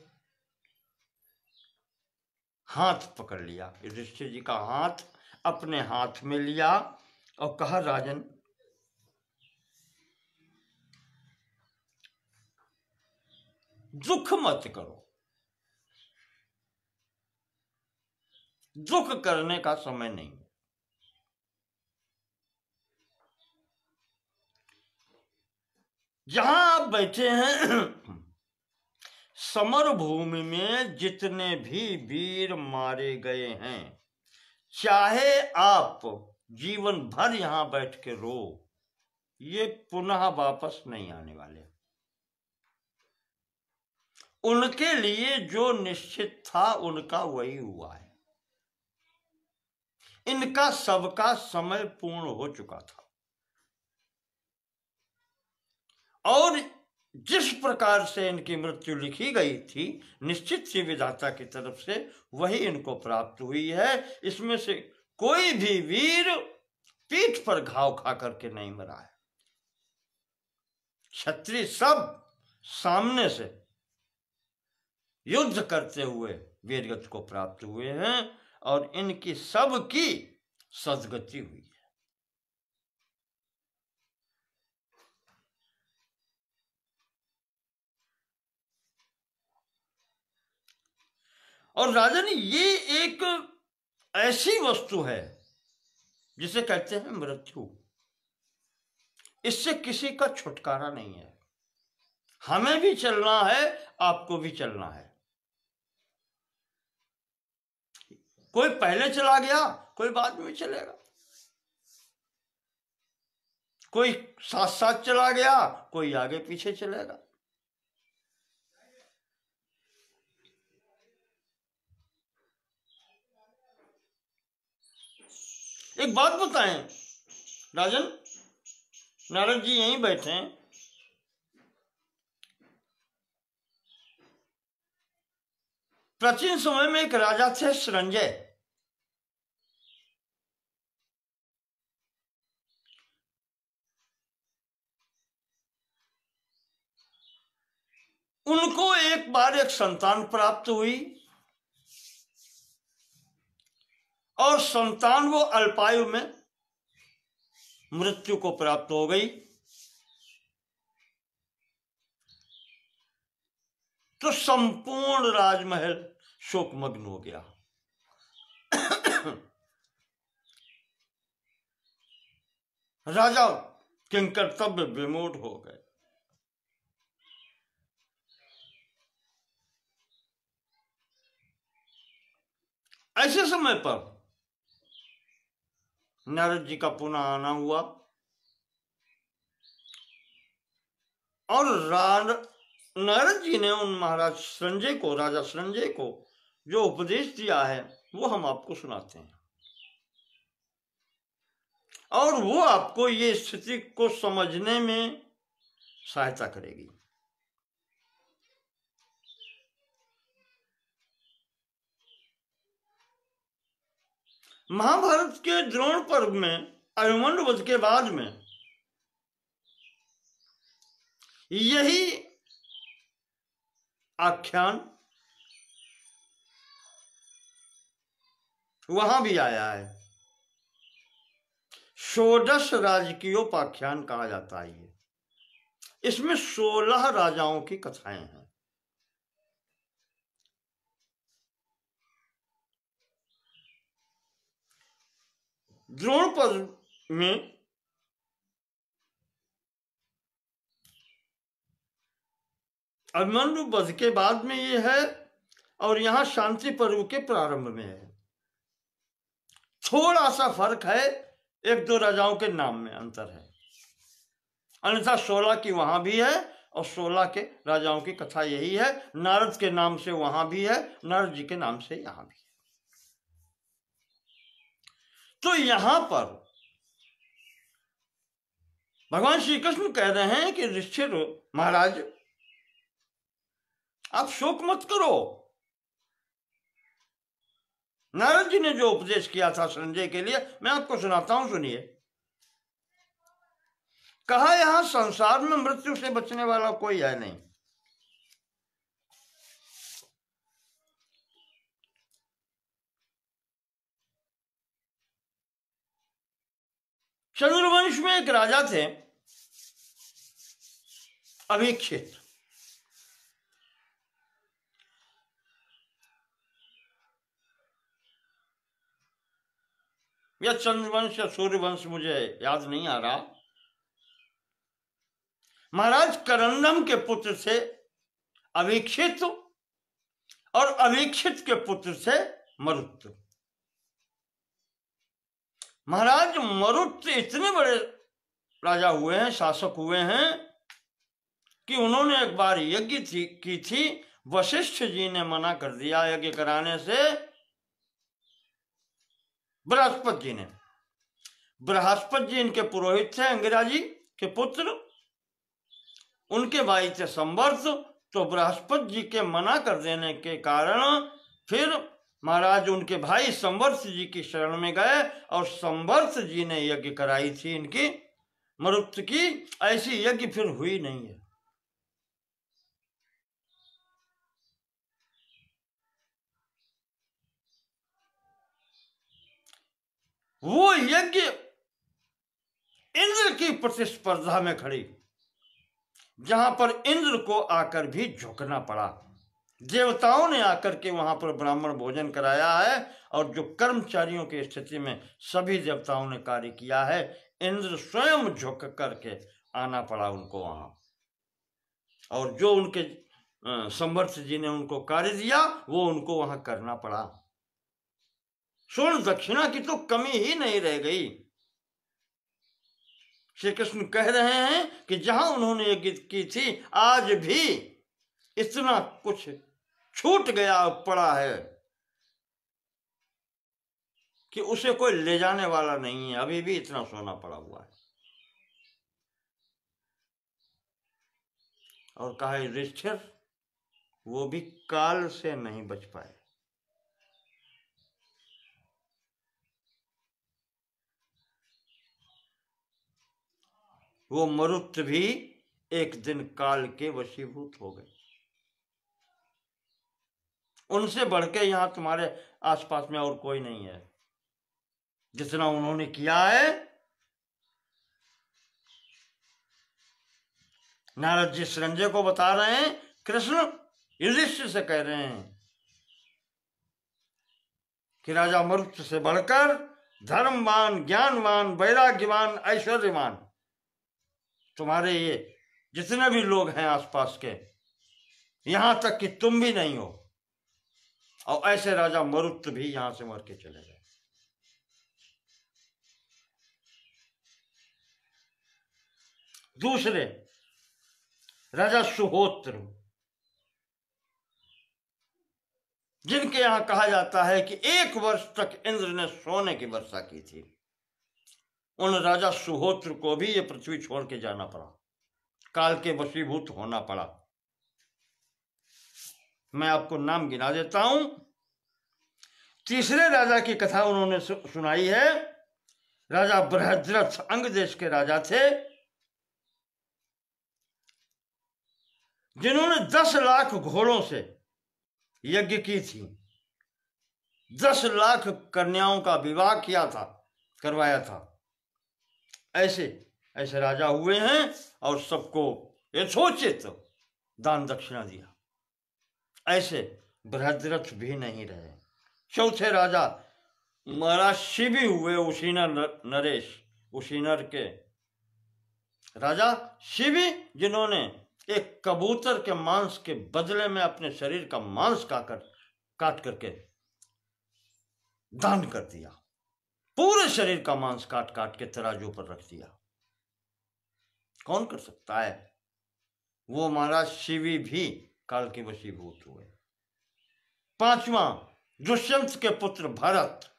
हाथ पकड़ लिया, युधिष्ठिर जी का हाथ अपने हाथ में लिया और कहा, राजन, दुख मत करो, दुख करने का समय नहीं। जहां आप बैठे हैं, समर भूमि में जितने भी वीर मारे गए हैं, चाहे आप जीवन भर यहां बैठ के रो, ये पुनः वापस नहीं आने वाले। उनके लिए जो निश्चित था उनका वही हुआ है। इनका सबका समय पूर्ण हो चुका था और जिस प्रकार से इनकी मृत्यु लिखी गई थी निश्चित सी विधाता की तरफ से, वही इनको प्राप्त हुई है। इसमें से कोई भी वीर पीठ पर घाव खा करके नहीं मरा है। क्षत्रिय सब सामने से युद्ध करते हुए वीरगति को प्राप्त हुए हैं और इनकी सब की सद्गति हुई है। और राजन, ये एक ऐसी वस्तु है जिसे कहते हैं मृत्यु। इससे किसी का छुटकारा नहीं है। हमें भी चलना है, आपको भी चलना है। कोई पहले चला गया, कोई बाद में चलेगा, कोई साथ साथ चला गया, कोई आगे पीछे चलेगा। एक बात बताएं राजन, नारद जी यहीं बैठे हैं, प्राचीन समय में एक राजा थे संजय। उनको एक बार एक संतान प्राप्त हुई और संतान वो अल्पायु में मृत्यु को प्राप्त हो गई। तो संपूर्ण राजमहल शोकमग्न हो गया। राजा किंकर्तव्य विमूढ़ हो गए। ऐसे समय पर नारद जी का पुनः आना हुआ और नारद जी ने उन महाराज संजय को, राजा संजय को जो उपदेश दिया है वो हम आपको सुनाते हैं और वो आपको ये स्थिति को समझने में सहायता करेगी। महाभारत के द्रोण पर्व में अभिमन्यु वध के बाद में यही आख्यान वहां भी आया है। षोडश राजकीयोपाख्यान कहा जाता है। इसमें 16 राजाओं की कथाएं हैं। द्रोण पर्व में अभिमन्यु वध के बाद में ये है और यहां शांति पर्व के प्रारंभ में है। थोड़ा सा फर्क है, 1-2 राजाओं के नाम में अंतर है, अन्यथा 16 की वहां भी है और 16 के राजाओं की कथा यही है। नारद के नाम से वहां भी है, नारद जी के नाम से यहां भी है। तो यहां पर भगवान श्री कृष्ण कह रहे हैं कि युधिष्ठिर महाराज, आप शोक मत करो। नारद जी ने जो उपदेश किया था संजय के लिए, मैं आपको सुनाता हूं, सुनिए। कहा, यहां संसार में मृत्यु से बचने वाला कोई है नहीं। चंद्रवंश में एक राजा थे अवीक्षित। या चंद्रवंश या सूर्यवंश मुझे याद नहीं आ रहा। महाराज करंदम के पुत्र थे अवीक्षित और अवीक्षित के पुत्र थे मरुत। महाराज मरुत इतने बड़े राजा हुए हैं, शासक हुए हैं कि उन्होंने एक बार यज्ञ की थी। वशिष्ठ जी ने मना कर दिया यज्ञ कराने से। बृहस्पति जी ने, बृहस्पति जी इनके पुरोहित थे, अंगिरा जी के पुत्र, उनके भाई थे संवर्ष। तो बृहस्पति जी के मना कर देने के कारण फिर महाराज उनके भाई संवर्ष जी की शरण में गए और संवर्ष जी ने यज्ञ कराई थी इनकी मरुत की। ऐसी यज्ञ फिर हुई नहीं है। वो यज्ञ इंद्र की प्रतिस्पर्धा में खड़ी, जहां पर इंद्र को आकर भी झुकना पड़ा। देवताओं ने आकर के वहां पर ब्राह्मण भोजन कराया है और जो कर्मचारियों की स्थिति में सभी देवताओं ने कार्य किया है, इंद्र स्वयं झुक करके आना पड़ा उनको वहां। और जो उनके संवर्ष जी ने उनको कार्य दिया वो उनको वहां करना पड़ा। स्वर्ण दक्षिणा की तो कमी ही नहीं रह गई। श्री कृष्ण कह रहे हैं कि जहां उन्होंने ये गीत की थी आज भी इतना कुछ छूट गया पड़ा है कि उसे कोई ले जाने वाला नहीं है। अभी भी इतना सोना पड़ा हुआ है। और कहा युधिष्ठिर वो भी काल से नहीं बच पाए। वो मरुत भी एक दिन काल के वशीभूत हो गए। उनसे बढ़ के यहां तुम्हारे आसपास में और कोई नहीं है जितना उन्होंने किया है। नारद जी संजय को बता रहे हैं, कृष्ण युधिष्ठिर से कह रहे हैं कि राजा मरुत से बढ़कर धर्मवान, ज्ञानवान, वैराग्यवान, ऐश्वर्यवान तुम्हारे ये जितने भी लोग हैं आसपास के, यहां तक कि तुम भी नहीं हो। और ऐसे राजा मरुत भी यहां से मर के चले गए। दूसरे राजा सुहोत्र, जिनके यहां कहा जाता है कि 1 वर्ष तक इंद्र ने सोने की वर्षा की थी, उन राजा सुहोत्र को भी ये पृथ्वी छोड़ के जाना पड़ा, काल के वशीभूत होना पड़ा। मैं आपको नाम गिना देता हूं। तीसरे राजा की कथा उन्होंने सुनाई है। राजा बृहद्रथ अंग देश के राजा थे, जिन्होंने 10 लाख घोड़ों से यज्ञ की थी, 10 लाख कन्याओं का विवाह किया था, करवाया था। ऐसे ऐसे राजा हुए हैं और सबको यथोचित दान दक्षिणा दिया। ऐसे बृहद्रथ भी नहीं रहे। चौथे राजा महाराज शिवी हुए, उशीनर नरेश, उशीनर के राजा शिवी, जिन्होंने एक कबूतर के मांस के बदले में अपने शरीर का मांस काट करके दान कर दिया। पूरे शरीर का मांस काट काट के तराजू पर रख दिया। कौन कर सकता है? वो महाराज शिवी भी काल के वशीभूत हुए। 5वां दुष्यंत के पुत्र भरत,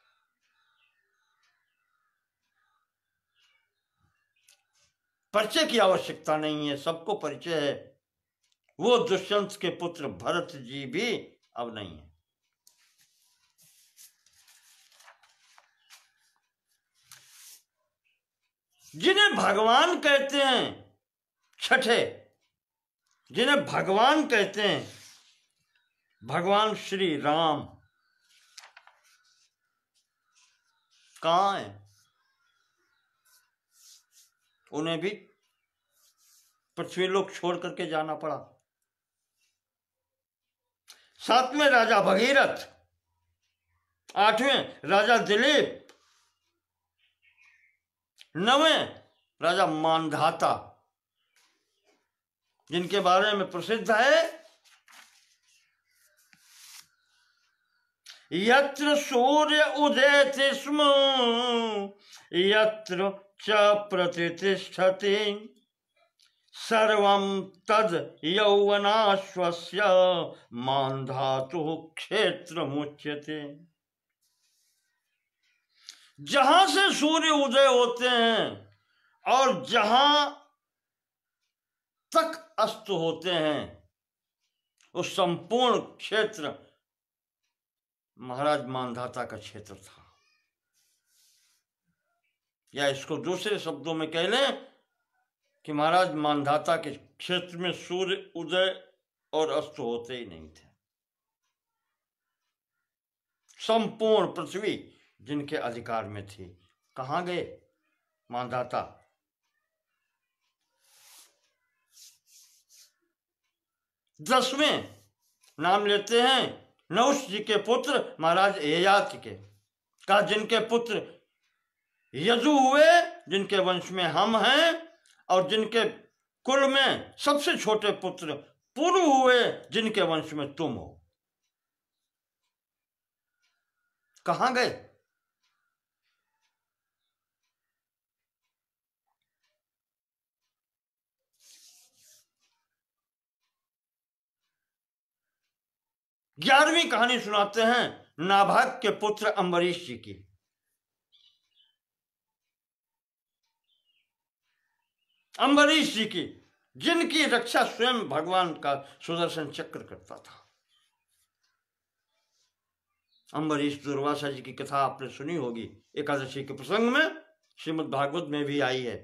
परिचय की आवश्यकता नहीं है, सबको परिचय है। वो दुष्यंत के पुत्र भरत जी भी अब नहीं है। जिन्हें भगवान कहते हैं, छठे जिन्हें भगवान कहते हैं, भगवान श्री राम कहां है? उन्हें भी पृथ्वीलोक छोड़ करके जाना पड़ा। 7वें राजा भगीरथ, 8वें राजा दिलीप, 9वें राजा मांधाता, जिनके बारे में प्रसिद्ध है यत्र सूर्य उदयति स्म यत्र च प्रतिष्ठति सर्वं तद यौवनाश्वस्य मांधातु क्षेत्रमुच्यते। जहां से सूर्य उदय होते हैं और जहां तक अस्त होते हैं उस संपूर्ण क्षेत्र महाराज मांधाता का क्षेत्र था। या इसको दूसरे शब्दों में कह लें कि महाराज मांधाता के क्षेत्र में सूर्य उदय और अस्त होते ही नहीं थे। संपूर्ण पृथ्वी जिनके अधिकार में थी। कहां गए मांधाता? दसवें नाम लेते हैं नहुष जी के पुत्र महाराज ययाति के। कहा जिनके पुत्र यदु हुए, जिनके वंश में हम हैं, और जिनके कुल में सबसे छोटे पुत्र पुरु हुए, जिनके वंश में तुम हो। कहां गए? ग्यारहवीं कहानी सुनाते हैं नाभाग के पुत्र अम्बरीश जी की। अम्बरीश जी की, जिनकी रक्षा स्वयं भगवान का सुदर्शन चक्र करता था। अम्बरीश दुर्वासा जी की कथा आपने सुनी होगी, एकादशी के प्रसंग में, श्रीमद् भागवत में भी आई है।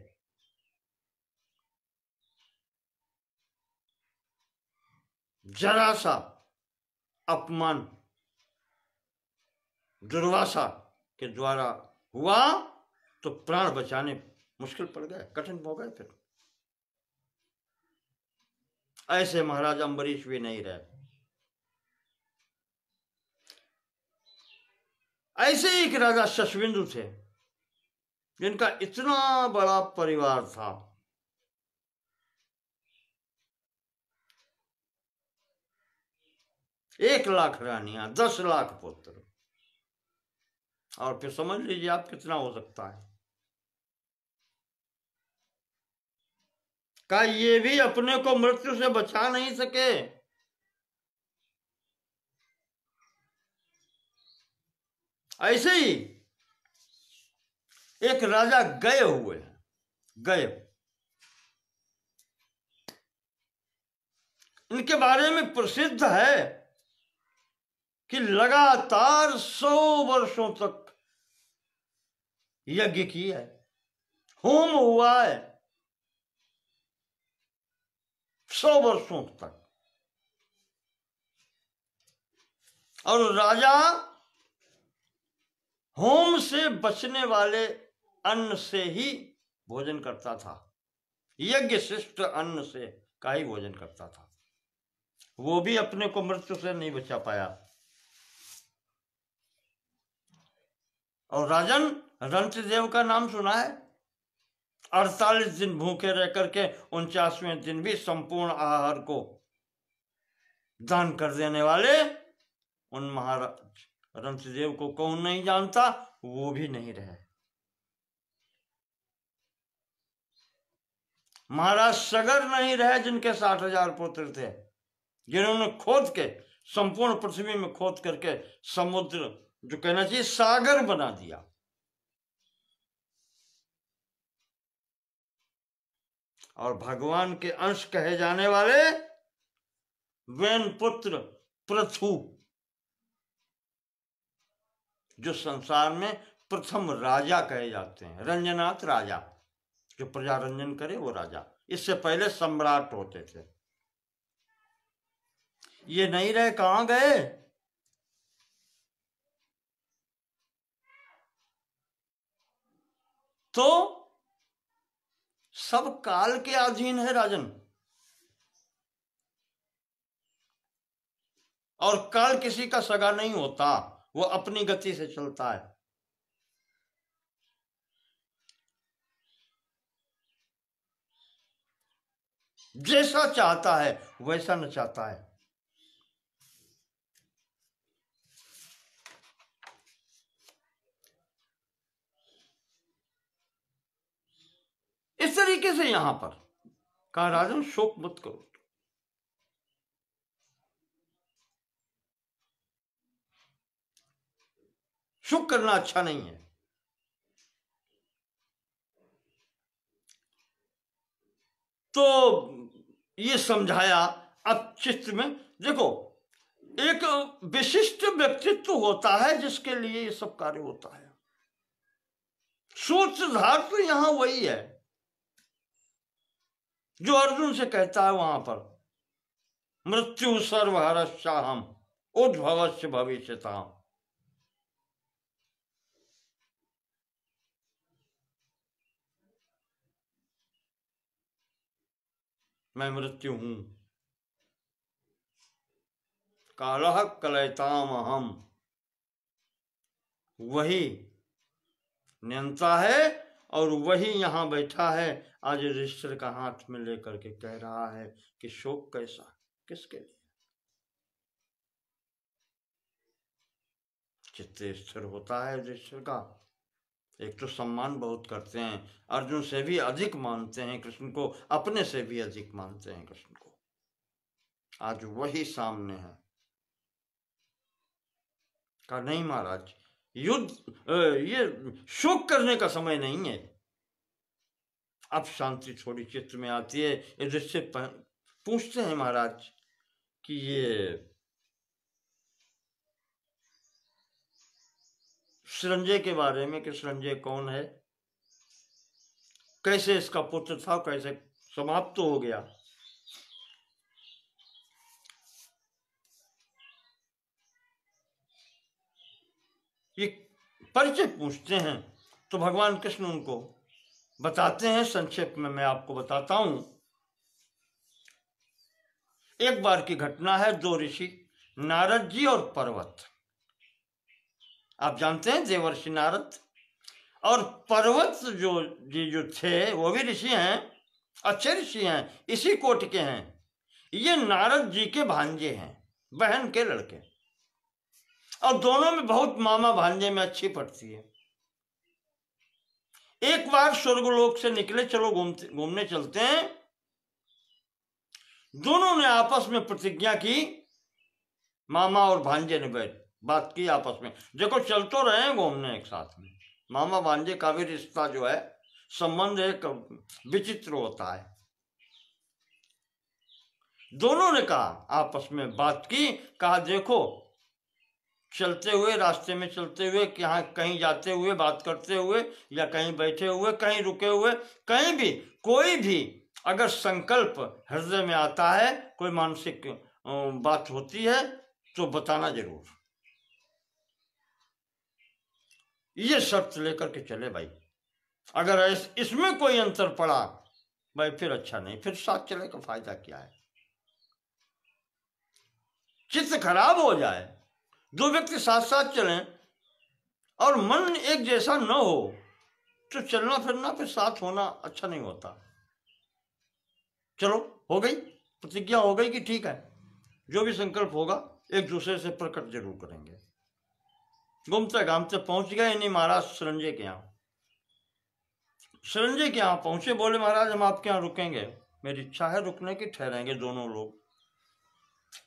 जरा सा अपमान दुर्वासा के द्वारा हुआ तो प्राण बचाने मुश्किल पड़ गए, कठिन हो गए। फिर ऐसे महाराज अम्बरीश भी नहीं रहे। ऐसे ही एक राजा शशबिंदु थे, जिनका इतना बड़ा परिवार था। एक लाख रानियां, 10 लाख पुत्र, और फिर समझ लीजिए आप कितना हो सकता है। क्या ये भी अपने को मृत्यु से बचा नहीं सके? ऐसे ही एक राजा गए हुए हैं, गए, इनके बारे में प्रसिद्ध है कि लगातार 100 वर्षों तक यज्ञ किया है, होम हुआ है 100 वर्षों तक। और राजा होम से बचने वाले अन्न से ही भोजन करता था, यज्ञ शिष्ट अन्न से का ही भोजन करता था। वो भी अपने को मृत्यु से नहीं बचा पाया। और राजन रंतदेव का नाम सुना है? 48 दिन भूखे रह करके 49वें दिन भी संपूर्ण आहार को दान कर देने वाले उन महाराज रंतदेव को कौन नहीं जानता? वो भी नहीं रहे। महाराज सगर नहीं रहे, जिनके 60,000 पुत्र थे, जिन्होंने खोद के संपूर्ण पृथ्वी में खोद करके समुद्र, जो कहना चाहिए सागर, बना दिया। और भगवान के अंश कहे जाने वाले वेन पुत्र पृथु, जो संसार में प्रथम राजा कहे जाते हैं, रंजनाथ राजा, जो प्रजा रंजन करे वो राजा। इससे पहले सम्राट होते थे। ये नहीं रहे, कहां गए? तो सब काल के अधीन है राजन, और काल किसी का सगा नहीं होता, वो अपनी गति से चलता है। जैसा चाहता है वैसा नचाता है। इस तरीके से यहां पर कहा राजन शोक मत करो। शोक करना अच्छा नहीं है। तो ये समझाया। अब चित्त में देखो, एक विशिष्ट व्यक्तित्व होता है जिसके लिए ये सब कार्य होता है। सूत्रधार तो यहां वही है जो अर्जुन से कहता है वहां पर, मृत्यु सर्वहरश्चाहम उद्भवस्य भविष्यताम्। मैं मृत्यु हूं, कालः कलयताम अहम, वही नियंता है और वही यहां बैठा है। आज रजिस्टर का हाथ में लेकर के कह रहा है कि शोक कैसा, किसके लिए। चित्त स्थिर होता है रजिस्टर का। एक तो सम्मान बहुत करते हैं, अर्जुन से भी अधिक मानते हैं कृष्ण को, अपने से भी अधिक मानते हैं कृष्ण को। आज वही सामने है। कहा नहीं महाराज, ये शोक करने का समय नहीं है। अब शांति थोड़ी चित्त में आती है। इधर से पूछते हैं महाराज कि ये संजय के बारे में, कि संजय कौन है, कैसे इसका पुत्र था, कैसे समाप्त हो गया। ये परिचय पूछते हैं तो भगवान कृष्ण उनको बताते हैं। संक्षेप में मैं आपको बताता हूं। एक बार की घटना है, दो ऋषि नारद जी और पर्वत। आप जानते हैं देवर्षि नारद और पर्वत जो थे वो भी ऋषि हैं, अच्छे ऋषि हैं, इसी कोटि के हैं। ये नारद जी के भांजे हैं, बहन के लड़के, और दोनों में बहुत मामा भांजे में अच्छी पड़ती है। एक बार स्वर्गलोक से निकले, चलो घूमने चलते हैं। दोनों ने आपस में प्रतिज्ञा की, मामा और भांजे ने बात की आपस में। देखो चल तो रहे हैं घूमने एक साथ में, मामा भांजे का भी रिश्ता जो है, संबंध एक विचित्र होता है। दोनों ने कहा, आपस में बात की, कहा देखो चलते हुए, रास्ते में चलते हुए, कहीं जाते हुए, बात करते हुए, या कहीं बैठे हुए, कहीं रुके हुए, कहीं भी कोई भी अगर संकल्प हृदय में आता है, कोई मानसिक बात होती है तो बताना जरूर। ये शर्त लेकर के चले भाई। अगर इसमें कोई अंतर पड़ा भाई फिर अच्छा नहीं, फिर साथ चले का फायदा क्या है। चित्त खराब हो जाए, दो व्यक्ति साथ साथ चलें और मन एक जैसा न हो तो चलना फिरना, फिर साथ होना अच्छा नहीं होता। चलो हो गई प्रतिज्ञा, हो गई कि ठीक है, जो भी संकल्प होगा एक दूसरे से प्रकट जरूर करेंगे। घूमते घामते पहुंच गए नहीं महाराज संजय के यहाँ। संजय के यहाँ पहुंचे, बोले महाराज हम आपके यहाँ रुकेंगे, मेरी इच्छा है रुकने की, ठहरेंगे दोनों लोग।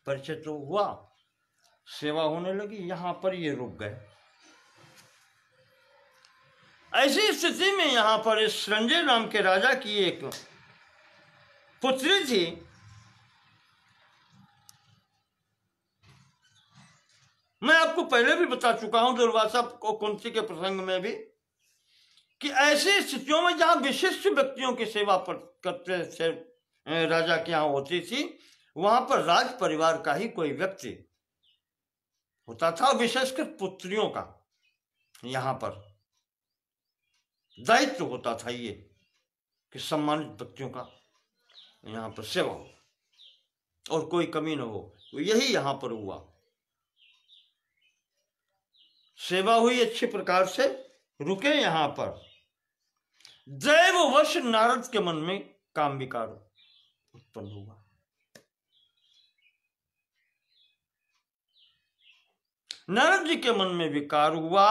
परिचय तो हुआ, सेवा होने लगी, यहां पर ये रुक गए। ऐसी स्थिति में यहां पर इस संजय नाम के राजा की एक पुत्री थी। मैं आपको पहले भी बता चुका हूं दुर्वासा को कुंती के प्रसंग में भी, कि ऐसी स्थितियों में जहां विशिष्ट व्यक्तियों की सेवा करते थे राजा के यहां होती थी, वहां पर राज परिवार का ही कोई व्यक्ति होता था, विशेषकर पुत्रियों का यहां पर दायित्व होता था ये, कि सम्मानित व्यक्तियों का यहाँ पर सेवा हो और कोई कमी न हो। तो यही यहाँ पर हुआ, सेवा हुई अच्छी प्रकार से, रुके यहाँ पर। दैववश नारद के मन में काम विकार उत्पन्न हुआ। नारद जी के मन में विकार हुआ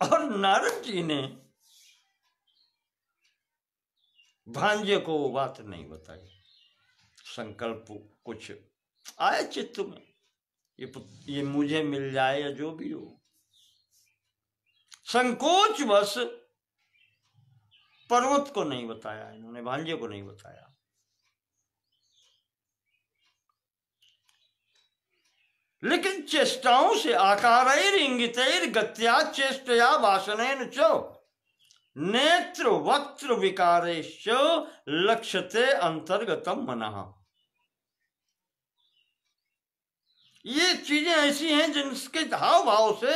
और नारद जी ने भांजे को वो बात नहीं बताई। संकल्प कुछ आए चित्त में, ये मुझे मिल जाए या जो भी हो। संकोच बस पर्वत को नहीं बताया इन्होंने, भांजे को नहीं बताया। लेकिन चेष्टाओं से आकारैर इंगितैर गत्या चेष्टया भाषणेन च नेत्र वक्त्र विकारेश्च लक्ष्यते अंतर्गतम मनः। ये चीजें ऐसी हैं जिनके हाव भाव से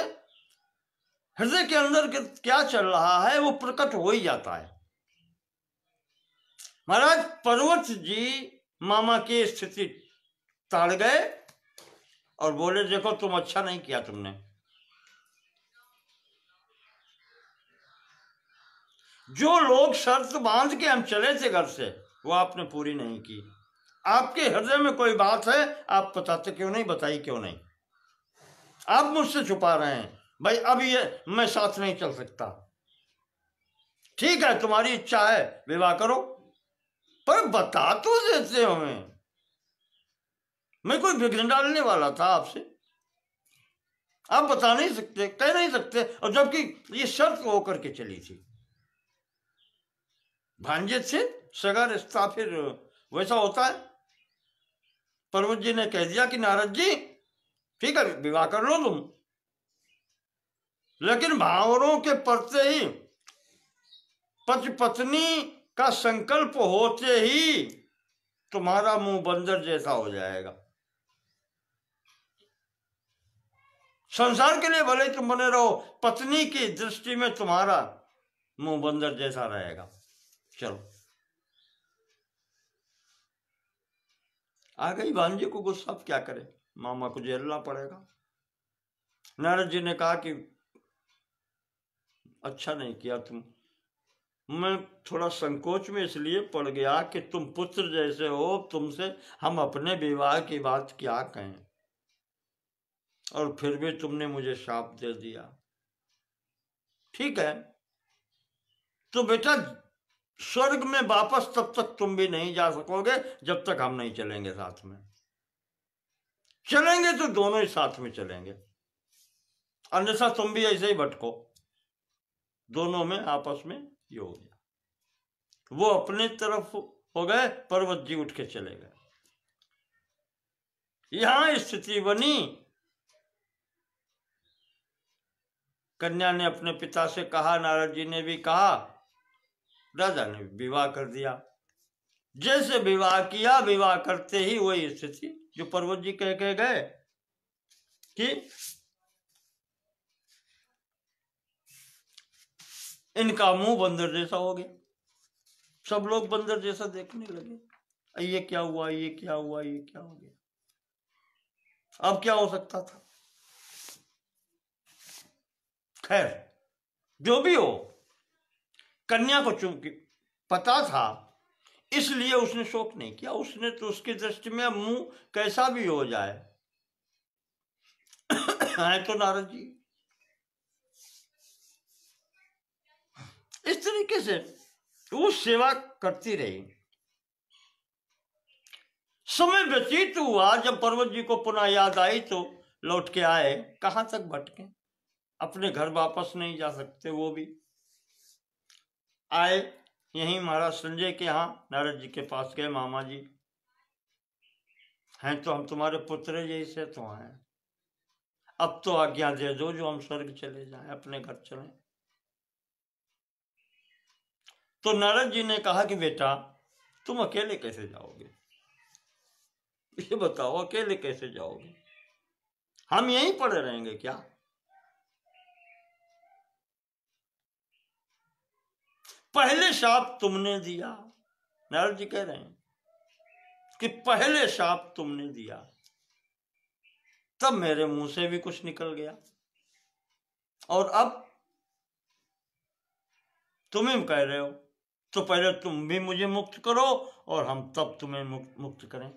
हृदय के अंदर क्या चल रहा है वो प्रकट हो ही जाता है। महाराज पर्वत जी मामा की स्थिति ताड़ गए और बोले देखो तुम अच्छा नहीं किया, तुमने जो लोग शर्त बांध के हम चले थे घर से वो आपने पूरी नहीं की। आपके हृदय में कोई बात है, आप बताते क्यों नहीं, बताई क्यों नहीं? आप मुझसे छुपा रहे हैं भाई, अब ये मैं साथ नहीं चल सकता। ठीक है तुम्हारी इच्छा है विवाह करो, पर बता तो देते हो। मैं कोई विघ्न डालने वाला था आपसे, आप बता नहीं सकते, कह नहीं सकते, और जबकि ये शर्त होकर के चली थी। भांजे से सगा रिश्ता फिर वैसा होता है। पर्वत जी ने कह दिया कि नारद जी ठीक है विवाह कर लो तुम, लेकिन भावरों के पड़ते ही पति पत्नी का संकल्प होते ही तुम्हारा मुंह बंदर जैसा हो जाएगा। संसार के लिए भले तुम बने रहो, पत्नी की दृष्टि में तुम्हारा मुंह बंदर जैसा रहेगा। चलो, आ गई भांजे को गुस्सा, अब क्या करे, मामा को झेलना पड़ेगा। नारद जी ने कहा कि अच्छा नहीं किया तुम, मैं थोड़ा संकोच में इसलिए पड़ गया कि तुम पुत्र जैसे हो, तुमसे हम अपने विवाह की बात क्या कहें, और फिर भी तुमने मुझे शाप दे दिया। ठीक है तो बेटा स्वर्ग में वापस तब तक तुम भी नहीं जा सकोगे जब तक हम नहीं चलेंगे साथ में। चलेंगे तो दोनों ही साथ में चलेंगे, अन्यथा तुम भी ऐसे ही भटको। दोनों में आपस में ये हो गया। वो अपने तरफ हो गए, पर्वत जी उठ के चले गए। यहां स्थिति बनी, कन्या ने अपने पिता से कहा, नारद जी ने भी कहा, राजा ने विवाह कर दिया। जैसे विवाह किया, विवाह करते ही वही स्थिति जो पर्वत जी कह के गए कि इनका मुंह बंदर जैसा हो गया। सब लोग बंदर जैसा देखने लगे, ये क्या हुआ, ये क्या हुआ, ये क्या हो गया। अब क्या हो सकता था? खैर जो भी हो, कन्या को चूंकि पता था इसलिए उसने शोक नहीं किया। उसने तो उसकी दृष्टि में मुंह कैसा भी हो जाए है तो नारद जी, इस तरीके से वो सेवा करती रही। समय व्यतीत हुआ, जब पर्वत जी को पुनः याद आई तो लौट के आए। कहां तक भटके, अपने घर वापस नहीं जा सकते। वो भी आए यहीं महाराज संजय के यहाँ, नारद जी के पास गए। मामा जी हैं तो हम तुम्हारे पुत्र जैसे तो हैं, अब तो आज्ञा दे दो जो हम स्वर्ग चले जाएं, अपने घर चलें। तो नारद जी ने कहा कि बेटा तुम अकेले कैसे जाओगे, ये बताओ अकेले कैसे जाओगे, हम यहीं पड़े रहेंगे क्या? पहले शाप तुमने दिया। नारद जी कह रहे हैं कि पहले शाप तुमने दिया, तब मेरे मुंह से भी कुछ निकल गया, और अब तुम ही कह रहे हो, तो पहले तुम भी मुझे मुक्त करो और हम तब तुम्हें मुक्त करें।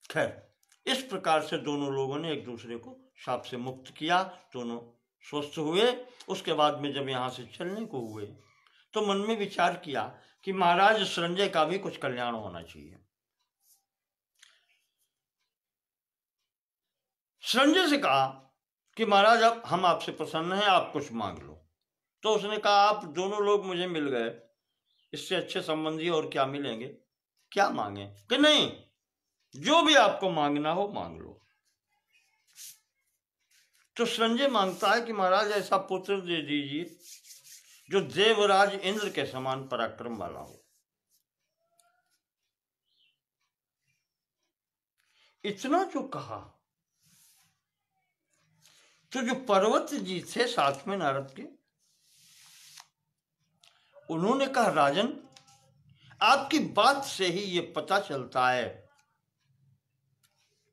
खैर, इस प्रकार से दोनों लोगों ने एक दूसरे को शाप से मुक्त किया, दोनों स्वस्थ हुए। उसके बाद में जब यहाँ से चलने को हुए तो मन में विचार किया कि महाराज संजय का भी कुछ कल्याण होना चाहिए। संजय से कहा कि महाराज अब हम आपसे प्रसन्न हैं, आप कुछ मांग लो। तो उसने कहा आप दोनों लोग मुझे मिल गए, इससे अच्छे संबंधी और क्या मिलेंगे, क्या मांगे? कि नहीं, जो भी आपको मांगना हो मांग लो। तो संजय मांगता है कि महाराज ऐसा पुत्र दे दीजिए जो देवराज इंद्र के समान पराक्रम वाला हो। इतना जो कहा तो जो पर्वत जी थे साथ में नारद के, उन्होंने कहा राजन, आपकी बात से ही ये पता चलता है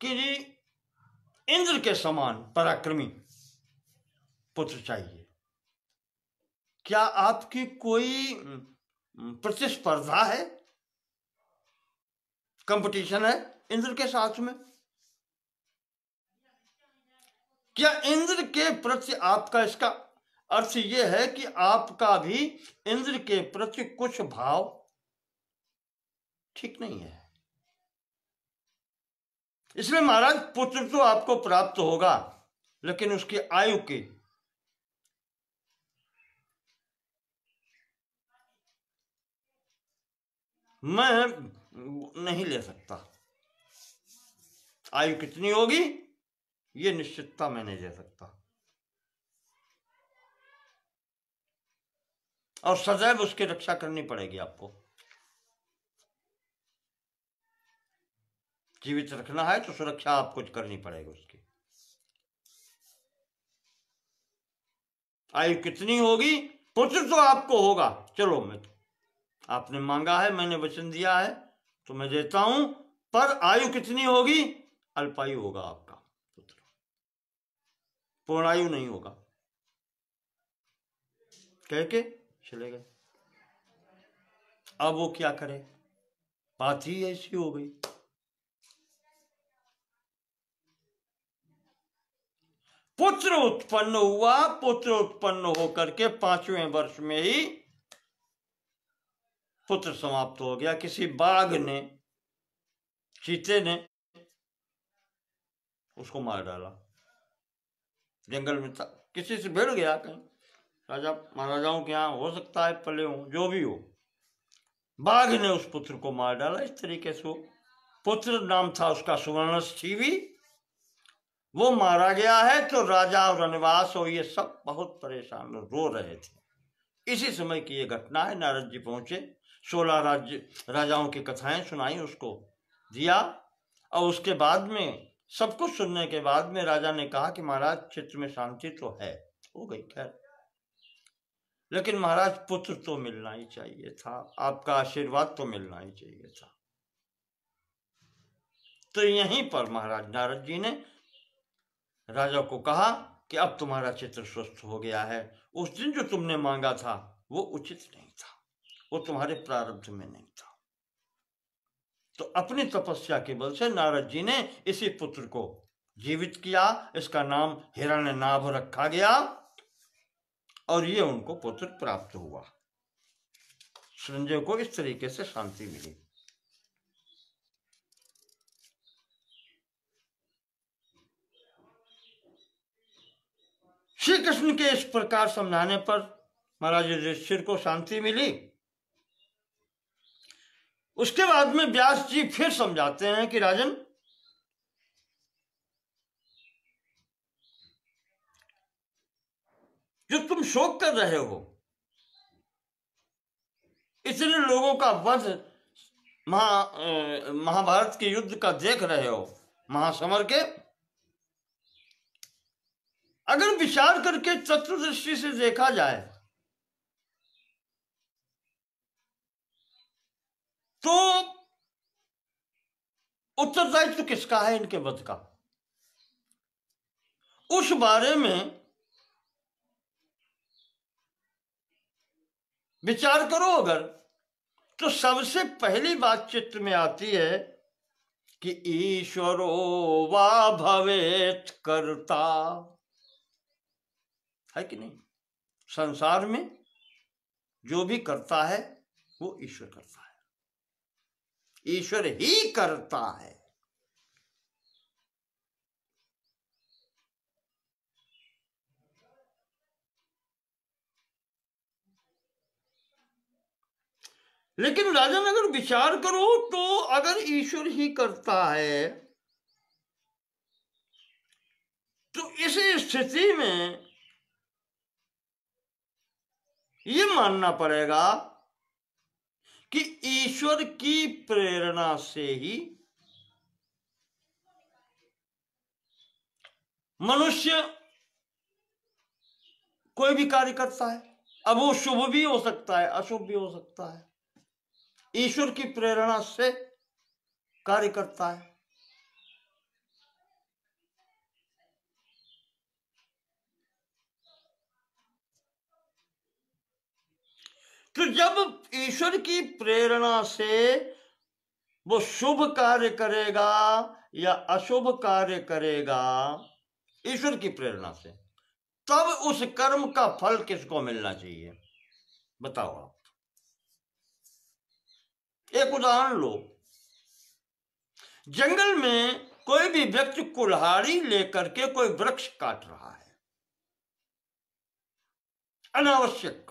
कि इंद्र के समान पराक्रमी पुत्र चाहिए। क्या आपकी कोई प्रतिस्पर्धा है, कंपटीशन है इंद्र के साथ में? क्या इंद्र के प्रति आपका, इसका अर्थ यह है कि आपका भी इंद्र के प्रति कुछ भाव ठीक नहीं है? इसलिए महाराज पुत्र तो आपको प्राप्त होगा, लेकिन उसकी आयु की मैं नहीं ले सकता। आयु कितनी होगी ये निश्चितता मैं नहीं दे सकता, और सदैव उसकी रक्षा करनी पड़ेगी आपको। जीवित रखना है तो सुरक्षा आपको करनी पड़ेगी उसकी। आयु कितनी होगी? पुत्र तो आपको होगा, चलो मैं तो, आपने मांगा है, मैंने वचन दिया है तो मैं देता हूं, पर आयु कितनी होगी? अल्पायु होगा आपका पुत्र, पूर्ण आयु नहीं होगा। कह के चले गए। अब वो क्या करे, बात ही ऐसी हो गई। पुत्र उत्पन्न हुआ, पुत्र उत्पन्न होकर के 5वें वर्ष में ही पुत्र समाप्त हो गया। किसी बाघ ने, चीते ने उसको मार डाला, जंगल में था, किसी से भिड़ गया, कहीं राजा महाराजाओं के यहाँ हो सकता है पले हो, जो भी हो, बाघ ने उस पुत्र को मार डाला। इस तरीके से पुत्र नाम था उसका सुवर्णस्थीवी, वो मारा गया है। तो राजा और रनिवास और ये सब बहुत परेशान रो रहे थे। इसी समय की ये घटना है। नारद जी पहुंचे, 16 राजाओं की कथाएं सुनाई, उसको दिया, और उसके बाद में सब कुछ सुनने के बाद में राजा ने कहा कि महाराज चित्त में शांति तो है, हो गई खैर, लेकिन महाराज पुत्र तो मिलना ही चाहिए था, आपका आशीर्वाद तो मिलना ही चाहिए था। तो यहीं पर महाराज नारद जी ने राजा को कहा कि अब तुम्हारा चित्र स्वस्थ हो गया है, उस दिन जो तुमने मांगा था वो उचित नहीं था, वो तुम्हारे प्रारब्ध में नहीं था। तो अपनी तपस्या के बल से नारद जी ने इसी पुत्र को जीवित किया, इसका नाम हिरण्यनाभ रखा गया, और ये उनको पुत्र प्राप्त हुआ। संजय को इस तरीके से शांति मिली। श्री कृष्ण के इस प्रकार समझाने पर महाराज युधिष्ठिर को शांति मिली। उसके बाद में व्यास जी फिर समझाते हैं कि राजन, जो तुम शोक कर रहे हो, इतने लोगों का वध महाभारत के युद्ध का देख रहे हो, महासमर के, अगर विचार करके तत्व दृष्टि से देखा जाए तो उत्तरदायित्व तो किसका है इनके वध का, उस बारे में विचार करो अगर, तो सबसे पहली बात चित्त में आती है कि ईश्वरो वा भवेत् कर्ता, है कि नहीं। संसार में जो भी करता है वो ईश्वर करता है, ईश्वर ही करता है। लेकिन राजन अगर विचार करो तो अगर ईश्वर ही करता है तो इस स्थिति में ये मानना पड़ेगा कि ईश्वर की प्रेरणा से ही मनुष्य कोई भी कार्य करता है। अब वो शुभ भी हो सकता है, अशुभ भी हो सकता है, ईश्वर की प्रेरणा से कार्य करता है। तो जब ईश्वर की प्रेरणा से वो शुभ कार्य करेगा या अशुभ कार्य करेगा ईश्वर की प्रेरणा से, तब उस कर्म का फल किसको मिलना चाहिए बताओ आप। एक उदाहरण लो, जंगल में कोई भी व्यक्ति कुल्हाड़ी लेकर के कोई वृक्ष काट रहा है अनावश्यक,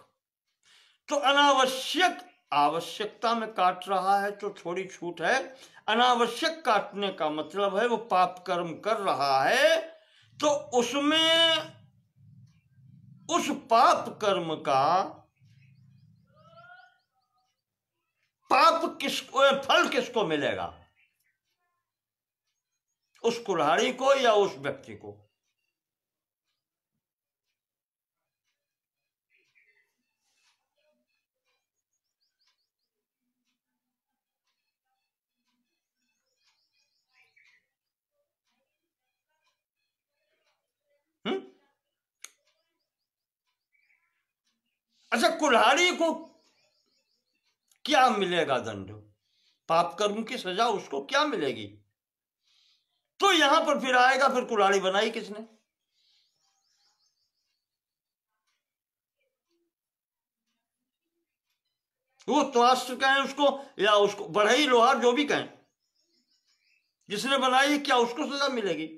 तो अनावश्यक आवश्यकता में काट रहा है तो थोड़ी छूट है, अनावश्यक काटने का मतलब है वो पाप कर्म कर रहा है, तो उसमें उस पाप कर्म का फल किसको मिलेगा, उस कुल्हाड़ी को या उस व्यक्ति को। अच्छा, कुल्हाड़ी को क्या मिलेगा दंड, पाप कर्म की सजा उसको क्या मिलेगी। तो यहां पर फिर आएगा, फिर कुल्हाड़ी बनाई किसने, वो त्वास्त्र कहें उसको या उसको बढ़ई लोहार जो भी कहें, जिसने बनाई क्या उसको सजा मिलेगी,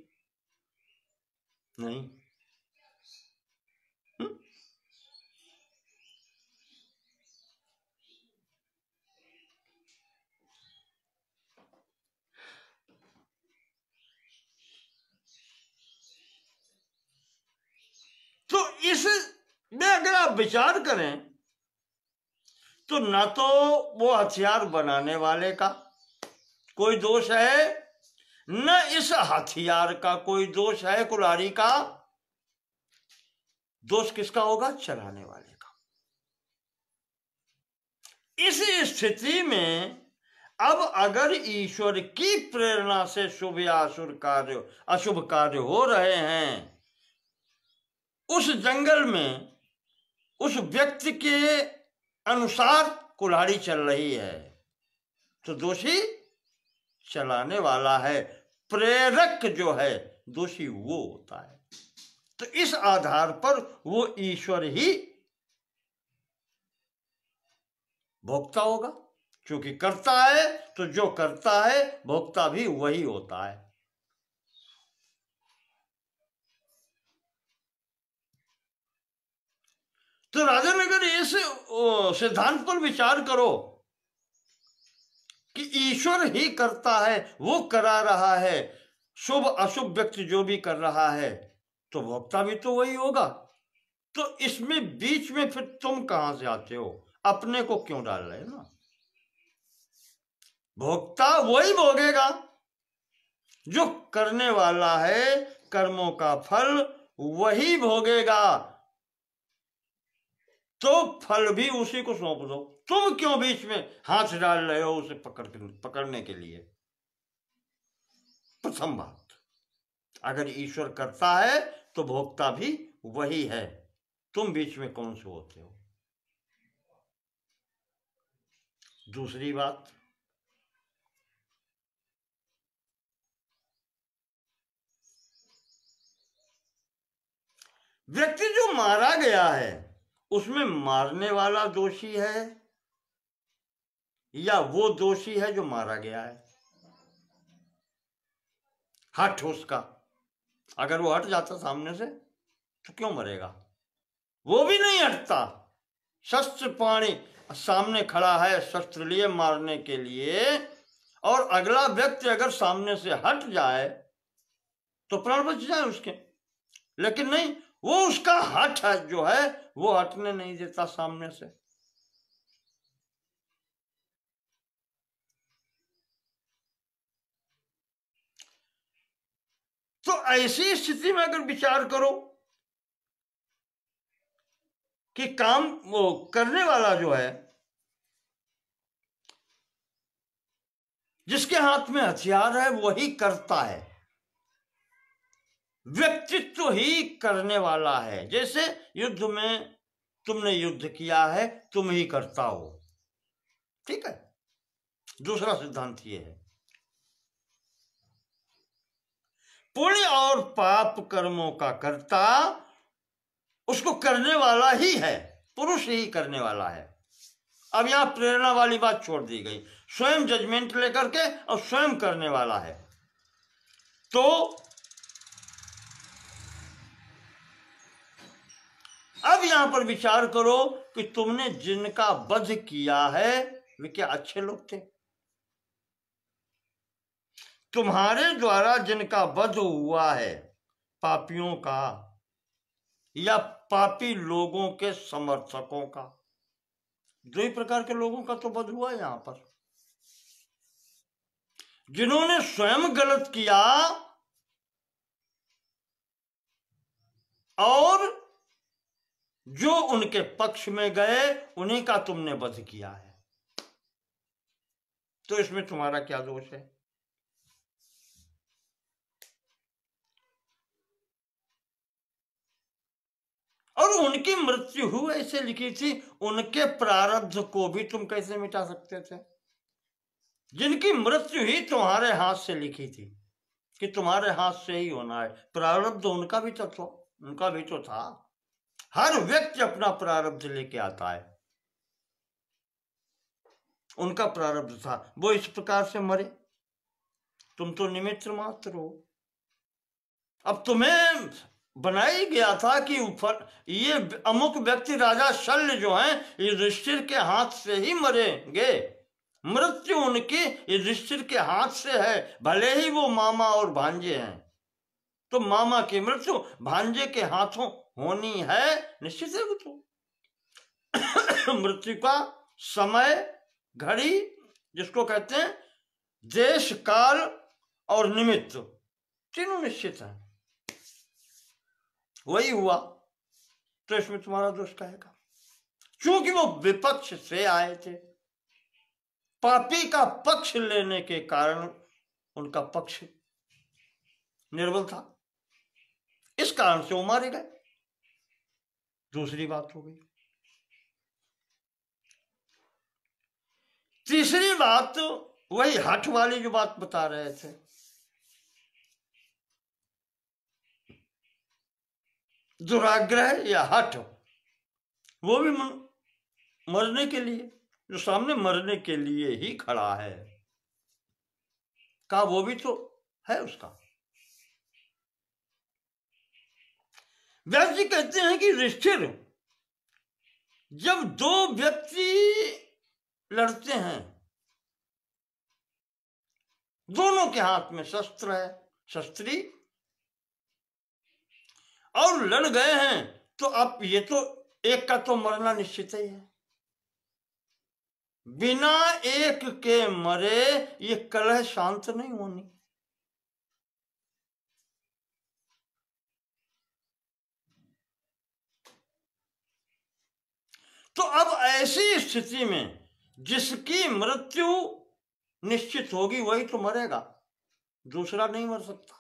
नहीं। तो इसमें अगर आप विचार करें तो ना तो वो हथियार बनाने वाले का कोई दोष है, न इस हथियार का कोई दोष है, कुल्हाड़ी का दोष किसका होगा, चलाने वाले का। इस स्थिति में अब अगर ईश्वर की प्रेरणा से शुभ या अशुभ कार्य हो रहे हैं, उस जंगल में उस व्यक्ति के अनुसार कुल्हाड़ी चल रही है, तो दोषी चलाने वाला है, प्रेरक जो है दोषी वो होता है। तो इस आधार पर वो ईश्वर ही भोक्ता होगा, क्योंकि करता है तो जो करता है भोक्ता भी वही होता है। तो राजन अगर इस सिद्धांत पर विचार करो कि ईश्वर ही करता है, वो करा रहा है, शुभ अशुभ व्यक्ति जो भी कर रहा है, तो भोक्ता भी तो वही होगा। तो इसमें बीच में फिर तुम कहां से आते हो, अपने को क्यों डाल रहे हो ना। भोक्ता वही भोगेगा जो करने वाला है, कर्मों का फल वही भोगेगा, तो फल भी उसी को सौंप दो। तुम क्यों बीच में हाथ डाल रहे हो उसे पकड़ने के लिए? प्रथम बात, अगर ईश्वर करता है तो भोक्ता भी वही है, तुम बीच में कौन से होते हो? दूसरी बात, व्यक्ति जो मारा गया है उसमें मारने वाला दोषी है या वो दोषी है जो मारा गया है? हट उसका, अगर वो हट जाता सामने से तो क्यों मरेगा? वो भी नहीं हटता, शस्त्र पाणी सामने खड़ा है शस्त्र लिए मारने के लिए, और अगला व्यक्ति अगर सामने से हट जाए तो प्राण बच जाए उसके, लेकिन नहीं, वो उसका हट है जो है वो हटने नहीं देता सामने से। तो ऐसी स्थिति में अगर विचार करो कि काम वो करने वाला जो है, जिसके हाथ में हथियार है वही करता है, व्यक्तित्व ही करने वाला है। जैसे युद्ध में तुमने युद्ध किया है, तुम ही करता हो, ठीक है। दूसरा सिद्धांत ये है, पुण्य और पाप कर्मों का कर्ता उसको करने वाला ही है, पुरुष ही करने वाला है। अब यहां प्रेरणा वाली बात छोड़ दी गई, स्वयं जजमेंट लेकर के और स्वयं करने वाला है। तो अब यहां पर विचार करो कि तुमने जिनका वध किया है वे क्या अच्छे लोग थे? तुम्हारे द्वारा जिनका वध हुआ है, पापियों का या पापी लोगों के समर्थकों का, दो ही प्रकार के लोगों का तो वध हुआ है यहां पर। जिन्होंने स्वयं गलत किया और जो उनके पक्ष में गए उन्हीं का तुमने वध किया है, तो इसमें तुम्हारा क्या दोष है? और उनकी मृत्यु हुई ऐसे लिखी थी, उनके प्रारब्ध को भी तुम कैसे मिटा सकते थे? जिनकी मृत्यु ही तुम्हारे हाथ से लिखी थी कि तुम्हारे हाथ से ही होना है, प्रारब्ध उनका भी तो उनका भी तो था। हर व्यक्ति अपना प्रारब्ध लेके आता है, उनका प्रारब्ध था, वो इस प्रकार से मरे, तुम तो निमित्त मात्र हो। अब तुम्हें बनाई गया था कि ये अमुक व्यक्ति राजा शल्य जो हैं युधिष्ठिर के हाथ से ही मरेंगे, मृत्यु उनकी युधिष्ठिर के हाथ से है, भले ही वो मामा और भांजे हैं, तो मामा की मृत्यु भांजे के हाथों होनी है, निश्चित है। वो तो मृत्यु का समय घड़ी जिसको कहते हैं, देश काल और निमित्त, तीनों निश्चित है, वही हुआ, तो इसमें तुम्हारा दोष कहेगा? क्योंकि वो विपक्ष से आए थे, पापी का पक्ष लेने के कारण उनका पक्ष निर्बल था, इस कारण से वो मारे गए। दूसरी बात हो गई। तीसरी बात वही हठ वाली जो बात बता रहे थे, दुराग्रह या हठ, वो भी मरने के लिए, जो सामने मरने के लिए ही खड़ा है, का वो भी तो है उसका। व्यास जी कहते हैं कि युधिष्ठिर, जब दो व्यक्ति लड़ते हैं, दोनों के हाथ में शस्त्र है, शस्त्री, और लड़ गए हैं, तो अब ये तो एक का तो मरना निश्चित ही है, बिना एक के मरे ये कलह शांत नहीं होनी। तो अब ऐसी स्थिति में जिसकी मृत्यु निश्चित होगी वही तो मरेगा, दूसरा नहीं मर सकता।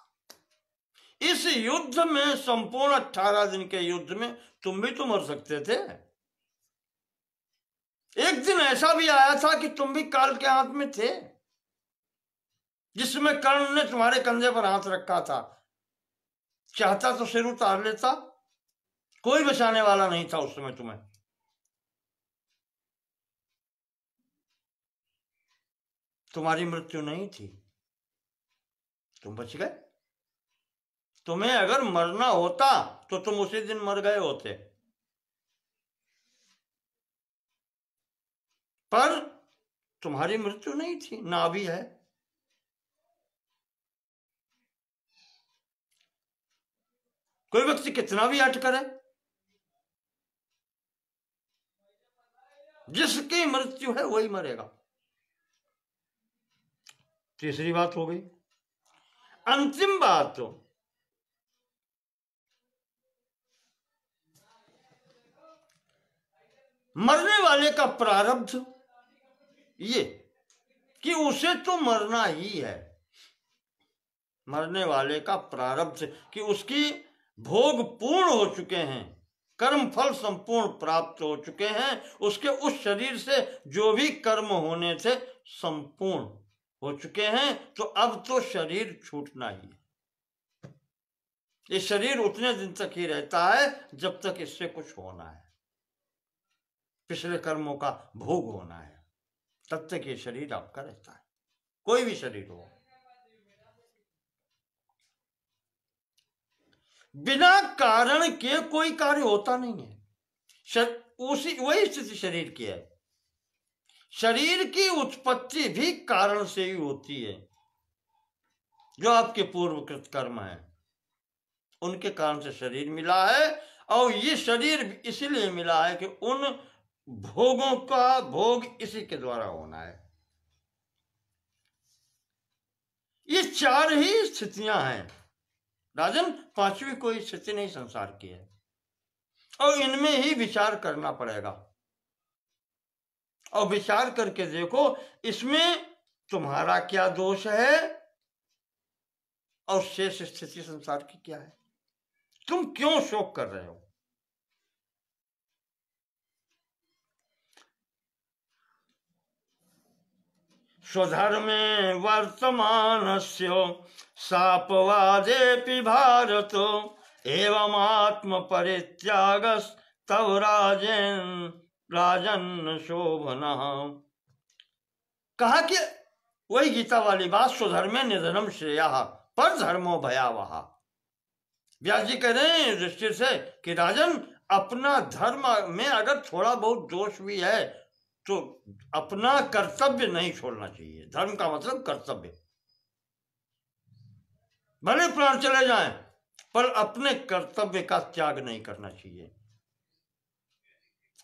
इस युद्ध में, संपूर्ण 18 दिन के युद्ध में तुम भी तो मर सकते थे। एक दिन ऐसा भी आया था कि तुम भी काल के हाथ में थे, जिसमें कर्ण ने तुम्हारे कंधे पर हाथ रखा था। चाहता तो सिर उतार लेता, कोई बचाने वाला नहीं था उस समय तुम्हें। तुम्हारी मृत्यु नहीं थी, तुम बच गए। तुम्हें अगर मरना होता तो तुम उसी दिन मर गए होते, पर तुम्हारी मृत्यु नहीं थी, ना भी है। कोई व्यक्ति कितना भी अट करे, जिसकी मृत्यु है वही मरेगा। तीसरी बात हो गई। अंतिम बात तो मरने वाले का प्रारब्ध ये कि उसे तो मरना ही है। मरने वाले का प्रारब्ध कि उसकी भोग पूर्ण हो चुके हैं, कर्म फल संपूर्ण प्राप्त हो चुके हैं, उसके उस शरीर से जो भी कर्म होने थे संपूर्ण हो चुके हैं, तो अब तो शरीर छूटना ही है। ये शरीर उतने दिन तक ही रहता है जब तक इससे कुछ होना है, पिछले कर्मों का भोग होना है, तब तक ये शरीर आपका रहता है, कोई भी शरीर हो। बिना कारण के कोई कार्य होता नहीं है। उसी वही स्थिति शरीर की है। शरीर की उत्पत्ति भी कारण से ही होती है। जो आपके पूर्वकृत कर्म है उनके कारण से शरीर मिला है, और ये शरीर इसीलिए मिला है कि उन भोगों का भोग इसी के द्वारा होना है। ये चार ही स्थितियां हैं राजन, पांचवी कोई स्थिति नहीं संसार की है, और इनमें ही विचार करना पड़ेगा। और विचार करके देखो इसमें तुम्हारा क्या दोष है और शेष स्थिति संसार की क्या है। तुम क्यों शोक कर रहे हो? स्वधर्मे वर्तमानस्य शापवादेपि भारत एवं आत्म परित्यागस तव राजन शोभना। कहा कि वही गीता वाली बात, स्वधर्मे निधनम श्रेयः पर धर्मो भयावह। व्यास जी कह रहे हैं युधिष्ठिर से कि राजन, अपना धर्म में अगर थोड़ा बहुत दोष भी है तो अपना कर्तव्य नहीं छोड़ना चाहिए। धर्म का मतलब कर्तव्य। भले प्राण चले जाएं पर अपने कर्तव्य का त्याग नहीं करना चाहिए।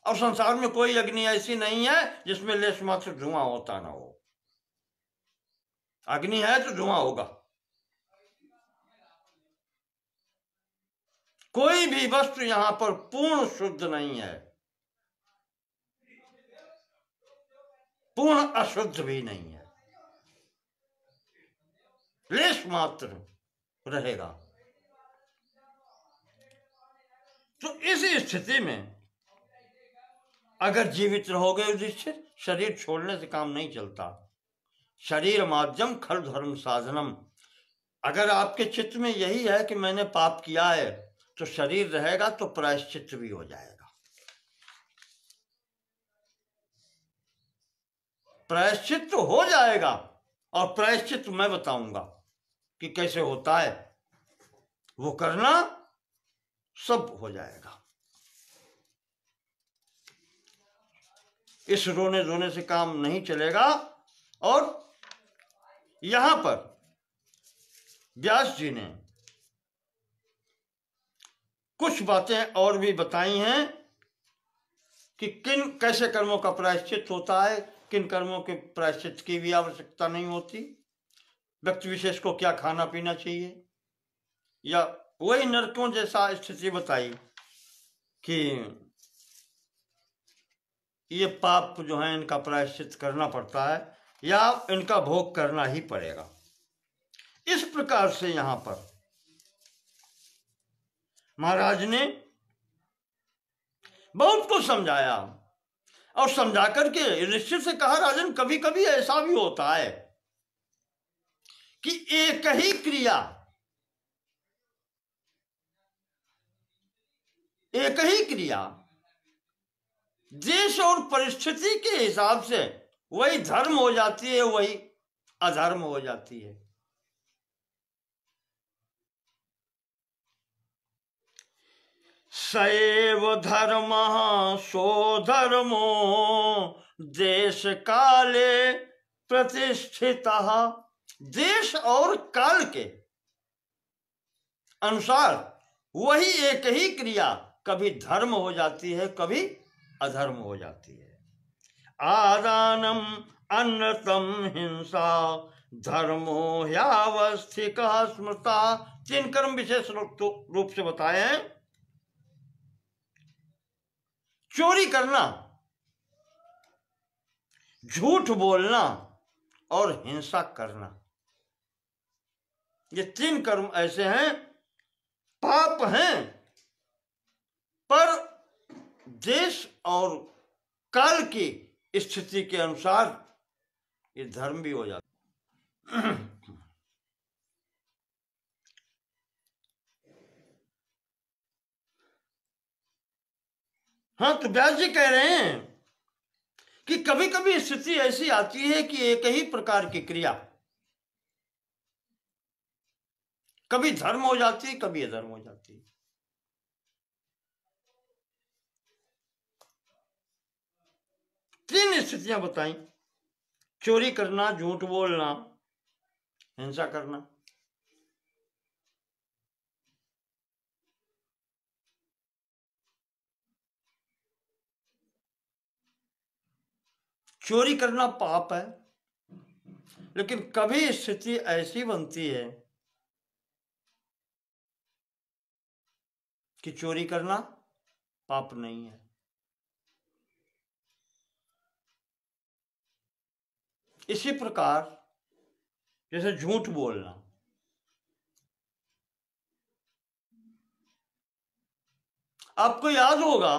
और संसार में कोई अग्नि ऐसी नहीं है जिसमें लेश मात्र धुआं होता ना हो। अग्नि है तो धुआं होगा। कोई भी वस्तु यहां पर पूर्ण शुद्ध नहीं है, पूर्ण अशुद्ध भी नहीं है, लेश मात्र रहेगा। तो इस स्थिति में अगर जीवित रहोगे युधिष्ठिर, शरीर छोड़ने से काम नहीं चलता। शरीर माध्यम खल धर्म साधनम। अगर आपके चित्त में यही है कि मैंने पाप किया है तो शरीर रहेगा तो प्रायश्चित भी हो जाएगा। प्रायश्चित तो हो जाएगा, और प्रायश्चित मैं बताऊंगा कि कैसे होता है, वो करना सब हो जाएगा। इस रोने धोने से काम नहीं चलेगा। और यहां पर व्यास जी ने कुछ बातें और भी बताई हैं कि किन कैसे कर्मों का प्रायश्चित होता है, किन कर्मों के प्रायश्चित की भी आवश्यकता नहीं होती, व्यक्ति विशेष को क्या खाना पीना चाहिए, या वही नरकों जैसा स्थिति बताई कि ये पाप जो है इनका प्रायश्चित करना पड़ता है या इनका भोग करना ही पड़ेगा। इस प्रकार से यहां पर महाराज ने बहुत कुछ समझाया और समझा करके युधिष्ठिर से कहा, राजन कभी कभी ऐसा भी होता है कि एक ही क्रिया देश और परिस्थिति के हिसाब से वही धर्म हो जाती है, वही अधर्म हो जाती है। सएव धर्म सो धर्मो देश काले प्रतिष्ठिता। देश और काल के अनुसार वही एक ही क्रिया कभी धर्म हो जाती है, कभी अधर्म हो जाती है। आदानम अन्नतम हिंसा धर्मो ह्यावस्थिक स्मृता। 3 कर्म विशेष रूप से बताए हैं। चोरी करना, झूठ बोलना और हिंसा करना, ये 3 कर्म ऐसे हैं, पाप हैं, पर देश और काल की स्थिति के अनुसार ये धर्म भी हो जाता। हाँ, तो व्यास जी कह रहे हैं कि कभी कभी स्थिति ऐसी आती है कि एक ही प्रकार की क्रिया कभी धर्म हो जाती है, कभी अधर्म हो जाती है। तीन स्थितियां बताई, चोरी करना, झूठ बोलना, हिंसा करना। चोरी करना पाप है, लेकिन कभी स्थिति ऐसी बनती है कि चोरी करना पाप नहीं है। इसी प्रकार जैसे झूठ बोलना, आपको याद होगा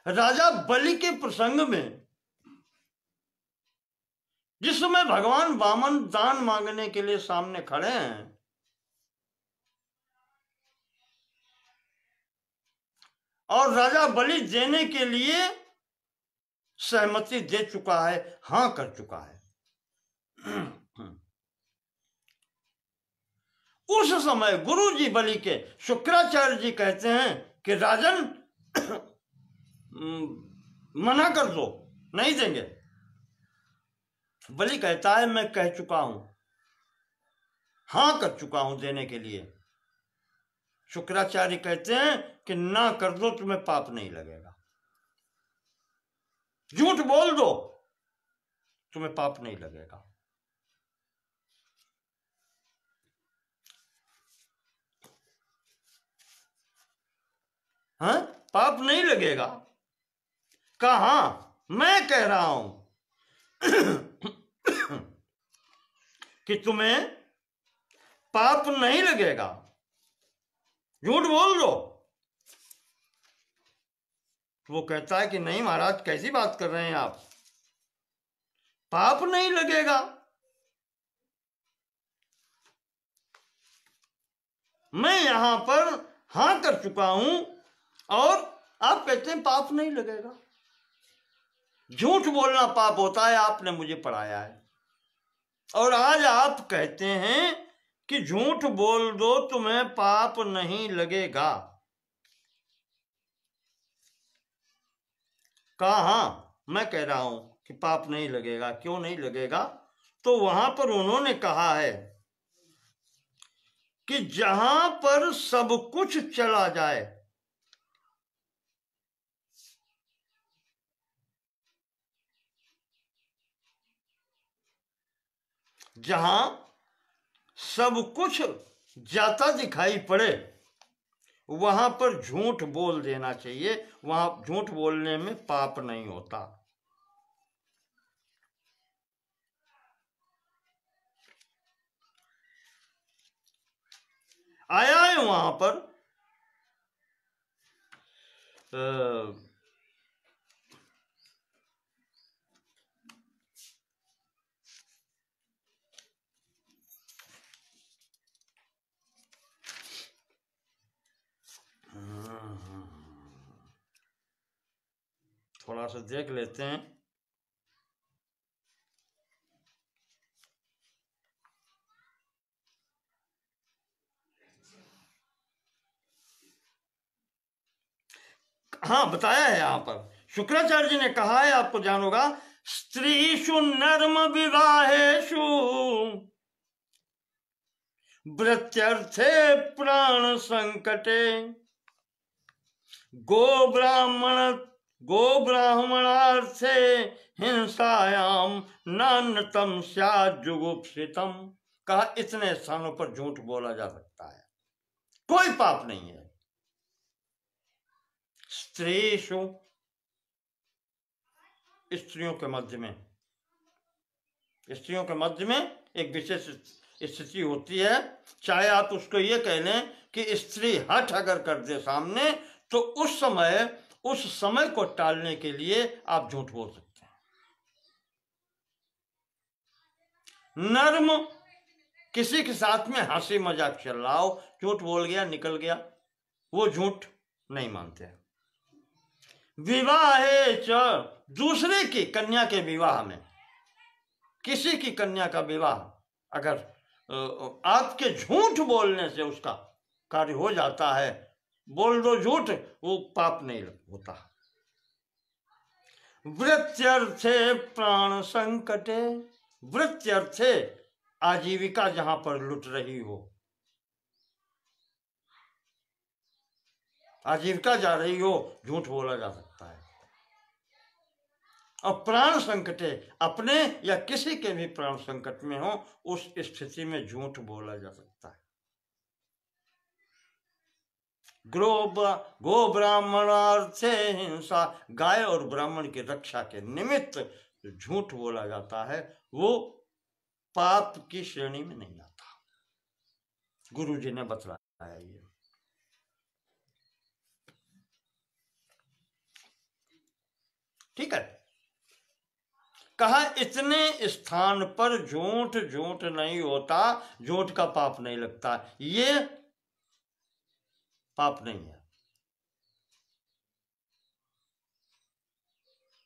राजा बलि के प्रसंग में जिस समय भगवान वामन दान मांगने के लिए सामने खड़े हैं और राजा बलि देने के लिए सहमति दे चुका है, हां कर चुका है। उस समय गुरु जी बलि के शुक्राचार्य जी कहते हैं कि राजन मना कर दो, नहीं देंगे। बलि कहता है मैं कह चुका हूं, हां कर चुका हूं देने के लिए। शुक्राचार्य कहते हैं कि ना कर दो, तुम्हें पाप नहीं लगेगा। झूठ बोल दो, तुम्हें पाप नहीं लगेगा। हाँ, पाप नहीं लगेगा। कहा मैं कह रहा हूं कि तुम्हें पाप नहीं लगेगा, झूठ बोल दो। वो कहता है कि नहीं महाराज, कैसी बात कर रहे हैं आप, पाप नहीं लगेगा। मैं यहां पर हां कर चुका हूं और आप कहते हैं पाप नहीं लगेगा। झूठ बोलना पाप होता है, आपने मुझे पढ़ाया है। और आज आप कहते हैं कि झूठ बोल दो, तुम्हें पाप नहीं लगेगा। कहा हाँ, मैं कह रहा हूं कि पाप नहीं लगेगा। क्यों नहीं लगेगा? तो वहां पर उन्होंने कहा है कि जहां पर सब कुछ चला जाए, जहां सब कुछ जाता दिखाई पड़े, वहां पर झूठ बोल देना चाहिए, वहां झूठ बोलने में पाप नहीं होता। आया है वहां पर थोड़ा सा देख लेते हैं। हाँ, बताया है यहाँ पर शुक्राचार्य जी ने कहा है, आपको ध्यान होगा, स्त्रीषु नर्म विवाहेषु वृत्यर्थे प्राण संकटे गो ब्राह्मणार्थे हिंसायाम नान्यतम स्यात् जुगुप्सितम। कहा इतने स्थानों पर झूठ बोला जा सकता है, कोई पाप नहीं है। स्त्रीषु, स्त्रियों के मध्य में, स्त्रियों के मध्य में एक विशेष स्थिति होती है। चाहे आप उसको ये कह लें कि स्त्री हठ अगर कर दे सामने, तो उस समय को टालने के लिए आप झूठ बोल सकते हैं। नर्म, किसी के साथ में हंसी मजाक चल रहा हो, झूठ बोल गया, निकल गया, वो झूठ नहीं मानते हैं। विवाहे च, दूसरे की कन्या के विवाह में, किसी की कन्या का विवाह अगर आपके झूठ बोलने से उसका कार्य हो जाता है, बोल दो झूठ, वो पाप नहीं होता। वृत्यर्थे प्राण संकटे, वृत्यर्थे आजीविका जहां पर लुट रही हो, आजीविका जा रही हो, झूठ बोला जा सकता है। और प्राण संकटे, अपने या किसी के भी प्राण संकट में हो, उस स्थिति में झूठ बोला जा सकता है। गो ब्राह्मणार्थे हिंसा, गाय और ब्राह्मण की रक्षा के निमित्त झूठ बोला जाता है, वो पाप की श्रेणी में नहीं आता। गुरु जी ने बतलाया ये। ठीक है, कहा इतने स्थान पर झूठ नहीं होता, झूठ का पाप नहीं लगता, ये पाप नहीं है।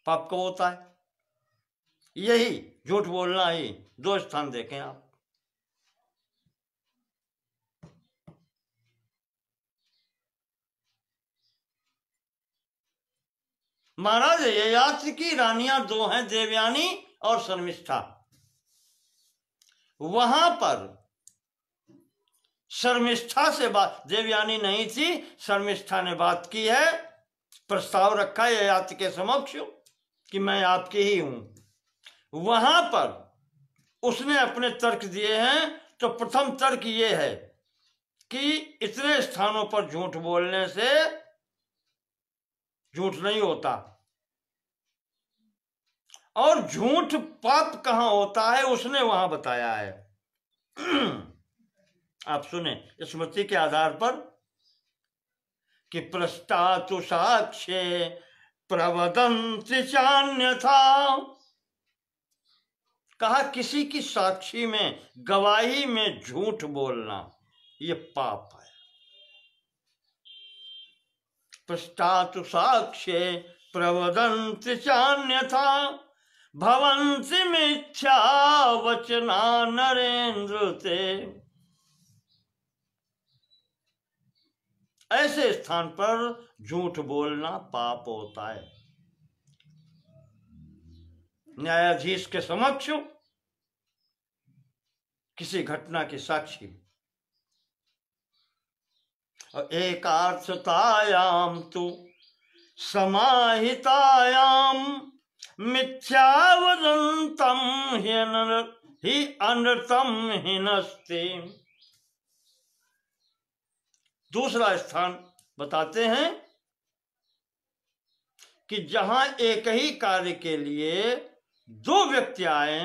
पाप कब होता है? यही झूठ बोलना ही। 2 स्थान देखें आप। महाराज, ययाति की रानियां 2 हैं, देवयानी और शर्मिष्ठा। वहां पर शर्मिष्ठा से बात, देवयानी नहीं थी, शर्मिष्ठा ने बात की है, प्रस्ताव रखा है ययाति के समक्ष कि मैं आपकी ही हूं। वहां पर उसने अपने तर्क दिए हैं। तो प्रथम तर्क ये है कि इतने स्थानों पर झूठ बोलने से झूठ नहीं होता। और झूठ पाप कहां होता है उसने वहां बताया है। आप सुने स्मृति के आधार पर कि प्रस्तातु साक्ष्ये प्रवदन्ति चान्यथा। कहा किसी की साक्षी में, गवाही में झूठ बोलना ये पाप है। प्रस्तातु साक्ष्ये प्रवदन्ति चान्यथा भवन्ति मिथ्या वचना नरेंद्र ते। ऐसे स्थान पर झूठ बोलना पाप होता है। न्यायाधीश के समक्ष किसी घटना की साक्षी, और एकार्थतायाम तु समाहितायाम मिथ्या वदन्तम हि अनृतम हिनस्ति। दूसरा स्थान बताते हैं कि जहां एक ही कार्य के लिए दो व्यक्ति आए,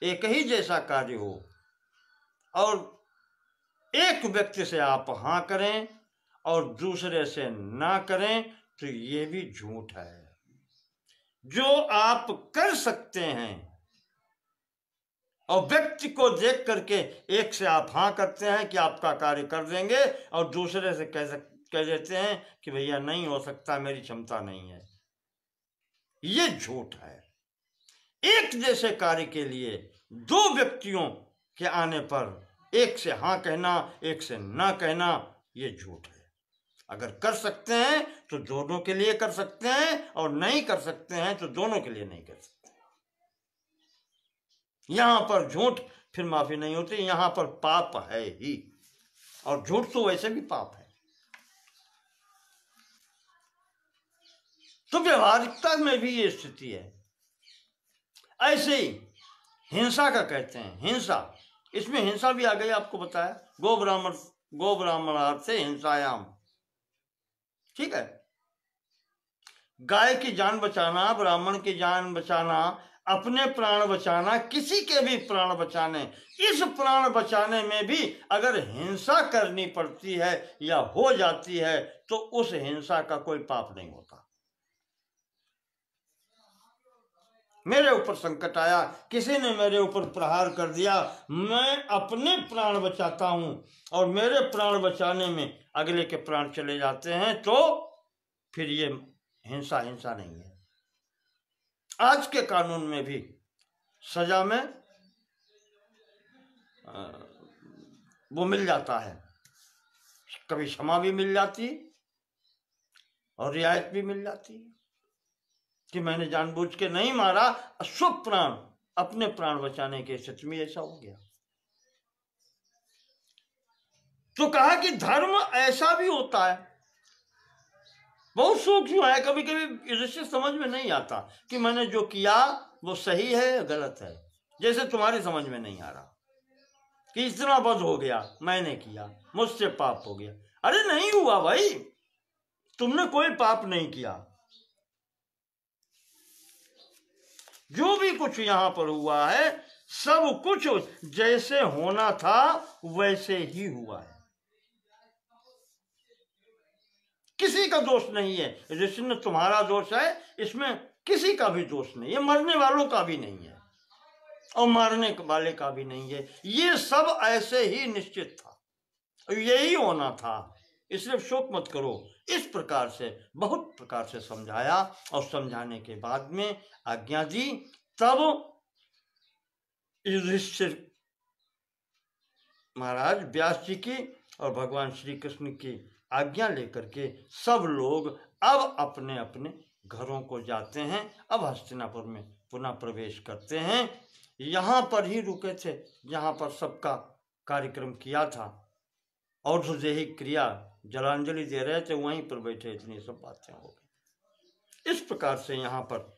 एक ही जैसा कार्य हो और एक व्यक्ति से आप हाँ करें और दूसरे से ना करें, तो ये भी झूठ है। जो आप कर सकते हैं और व्यक्ति को देख करके एक से आप हाँ करते हैं कि आपका कार्य कर देंगे और दूसरे से कह देते हैं कि भैया नहीं हो सकता, मेरी क्षमता नहीं है, ये झूठ है। एक जैसे कार्य के लिए दो व्यक्तियों के आने पर एक से हाँ कहना, एक से ना कहना, ये झूठ है। अगर कर सकते हैं तो दोनों के लिए कर सकते हैं और नहीं कर सकते हैं तो दोनों के लिए नहीं कर सकते। यहां पर झूठ फिर माफी नहीं होती, यहां पर पाप है ही, और झूठ तो वैसे भी पाप है। तो व्यवहारिकता में भी ये स्थिति है। ऐसे ही हिंसा का कहते हैं, हिंसा, इसमें हिंसा भी आ गई, आपको बताया, गो ब्राह्मणार्थे हिंसायाम, ठीक है। गाय की जान बचाना, ब्राह्मण की जान बचाना, अपने प्राण बचाना, किसी के भी प्राण बचाने, इस प्राण बचाने में भी अगर हिंसा करनी पड़ती है या हो जाती है तो उस हिंसा का कोई पाप नहीं होता। मेरे ऊपर संकट आया, किसी ने मेरे ऊपर प्रहार कर दिया, मैं अपने प्राण बचाता हूं और मेरे प्राण बचाने में अगले के प्राण चले जाते हैं, तो फिर ये हिंसा नहीं है। आज के कानून में भी सजा में वो मिल जाता है, कभी क्षमा भी मिल जाती और रियायत भी मिल जाती कि मैंने जानबूझ के नहीं मारा, शुभ प्राण, अपने प्राण बचाने के स्थिति में ऐसा हो गया। तो कहा कि धर्म ऐसा भी होता है, बहुत सूक्ष्म है, कभी कभी इससे समझ में नहीं आता कि मैंने जो किया वो सही है या गलत है। जैसे तुम्हारी समझ में नहीं आ रहा कि इतना बद हो गया, मैंने किया, मुझसे पाप हो गया। अरे नहीं हुआ भाई, तुमने कोई पाप नहीं किया, जो भी कुछ यहां पर हुआ है सब कुछ जैसे होना था वैसे ही हुआ है, किसी का दोष नहीं है। जिसमें तुम्हारा दोष है इसमें किसी का भी दोष नहीं है, मरने वालों का भी नहीं है और मारने वाले का भी नहीं है, ये सब ऐसे ही निश्चित था, यही होना था, इसलिए शोक मत करो। इस प्रकार से बहुत प्रकार से समझाया और समझाने के बाद में आज्ञा दी। तब युधिष्ठिर महाराज व्यास जी की और भगवान श्री कृष्ण की आज्ञा लेकर के सब लोग अब अपने अपने घरों को जाते हैं। अब हस्तिनापुर में पुनः प्रवेश करते हैं। यहाँ पर ही रुके थे जहाँ पर सबका कार्यक्रम किया था, औषधेहि क्रिया, जलांजलि दे रहे थे, वहीं पर बैठे इतनी सब बातें हो गई। इस प्रकार से यहाँ पर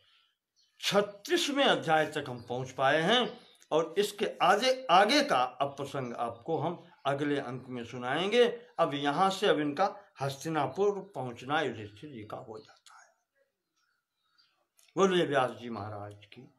36वें अध्याय तक हम पहुँच पाए हैं और इसके आगे का अब प्रसंग आपको हम अगले अंक में सुनाएंगे। अब यहाँ से अब इनका हस्तिनापुर पहुँचना युधिष्ठिर जी का हो जाता है। बोलिए व्यास जी महाराज की।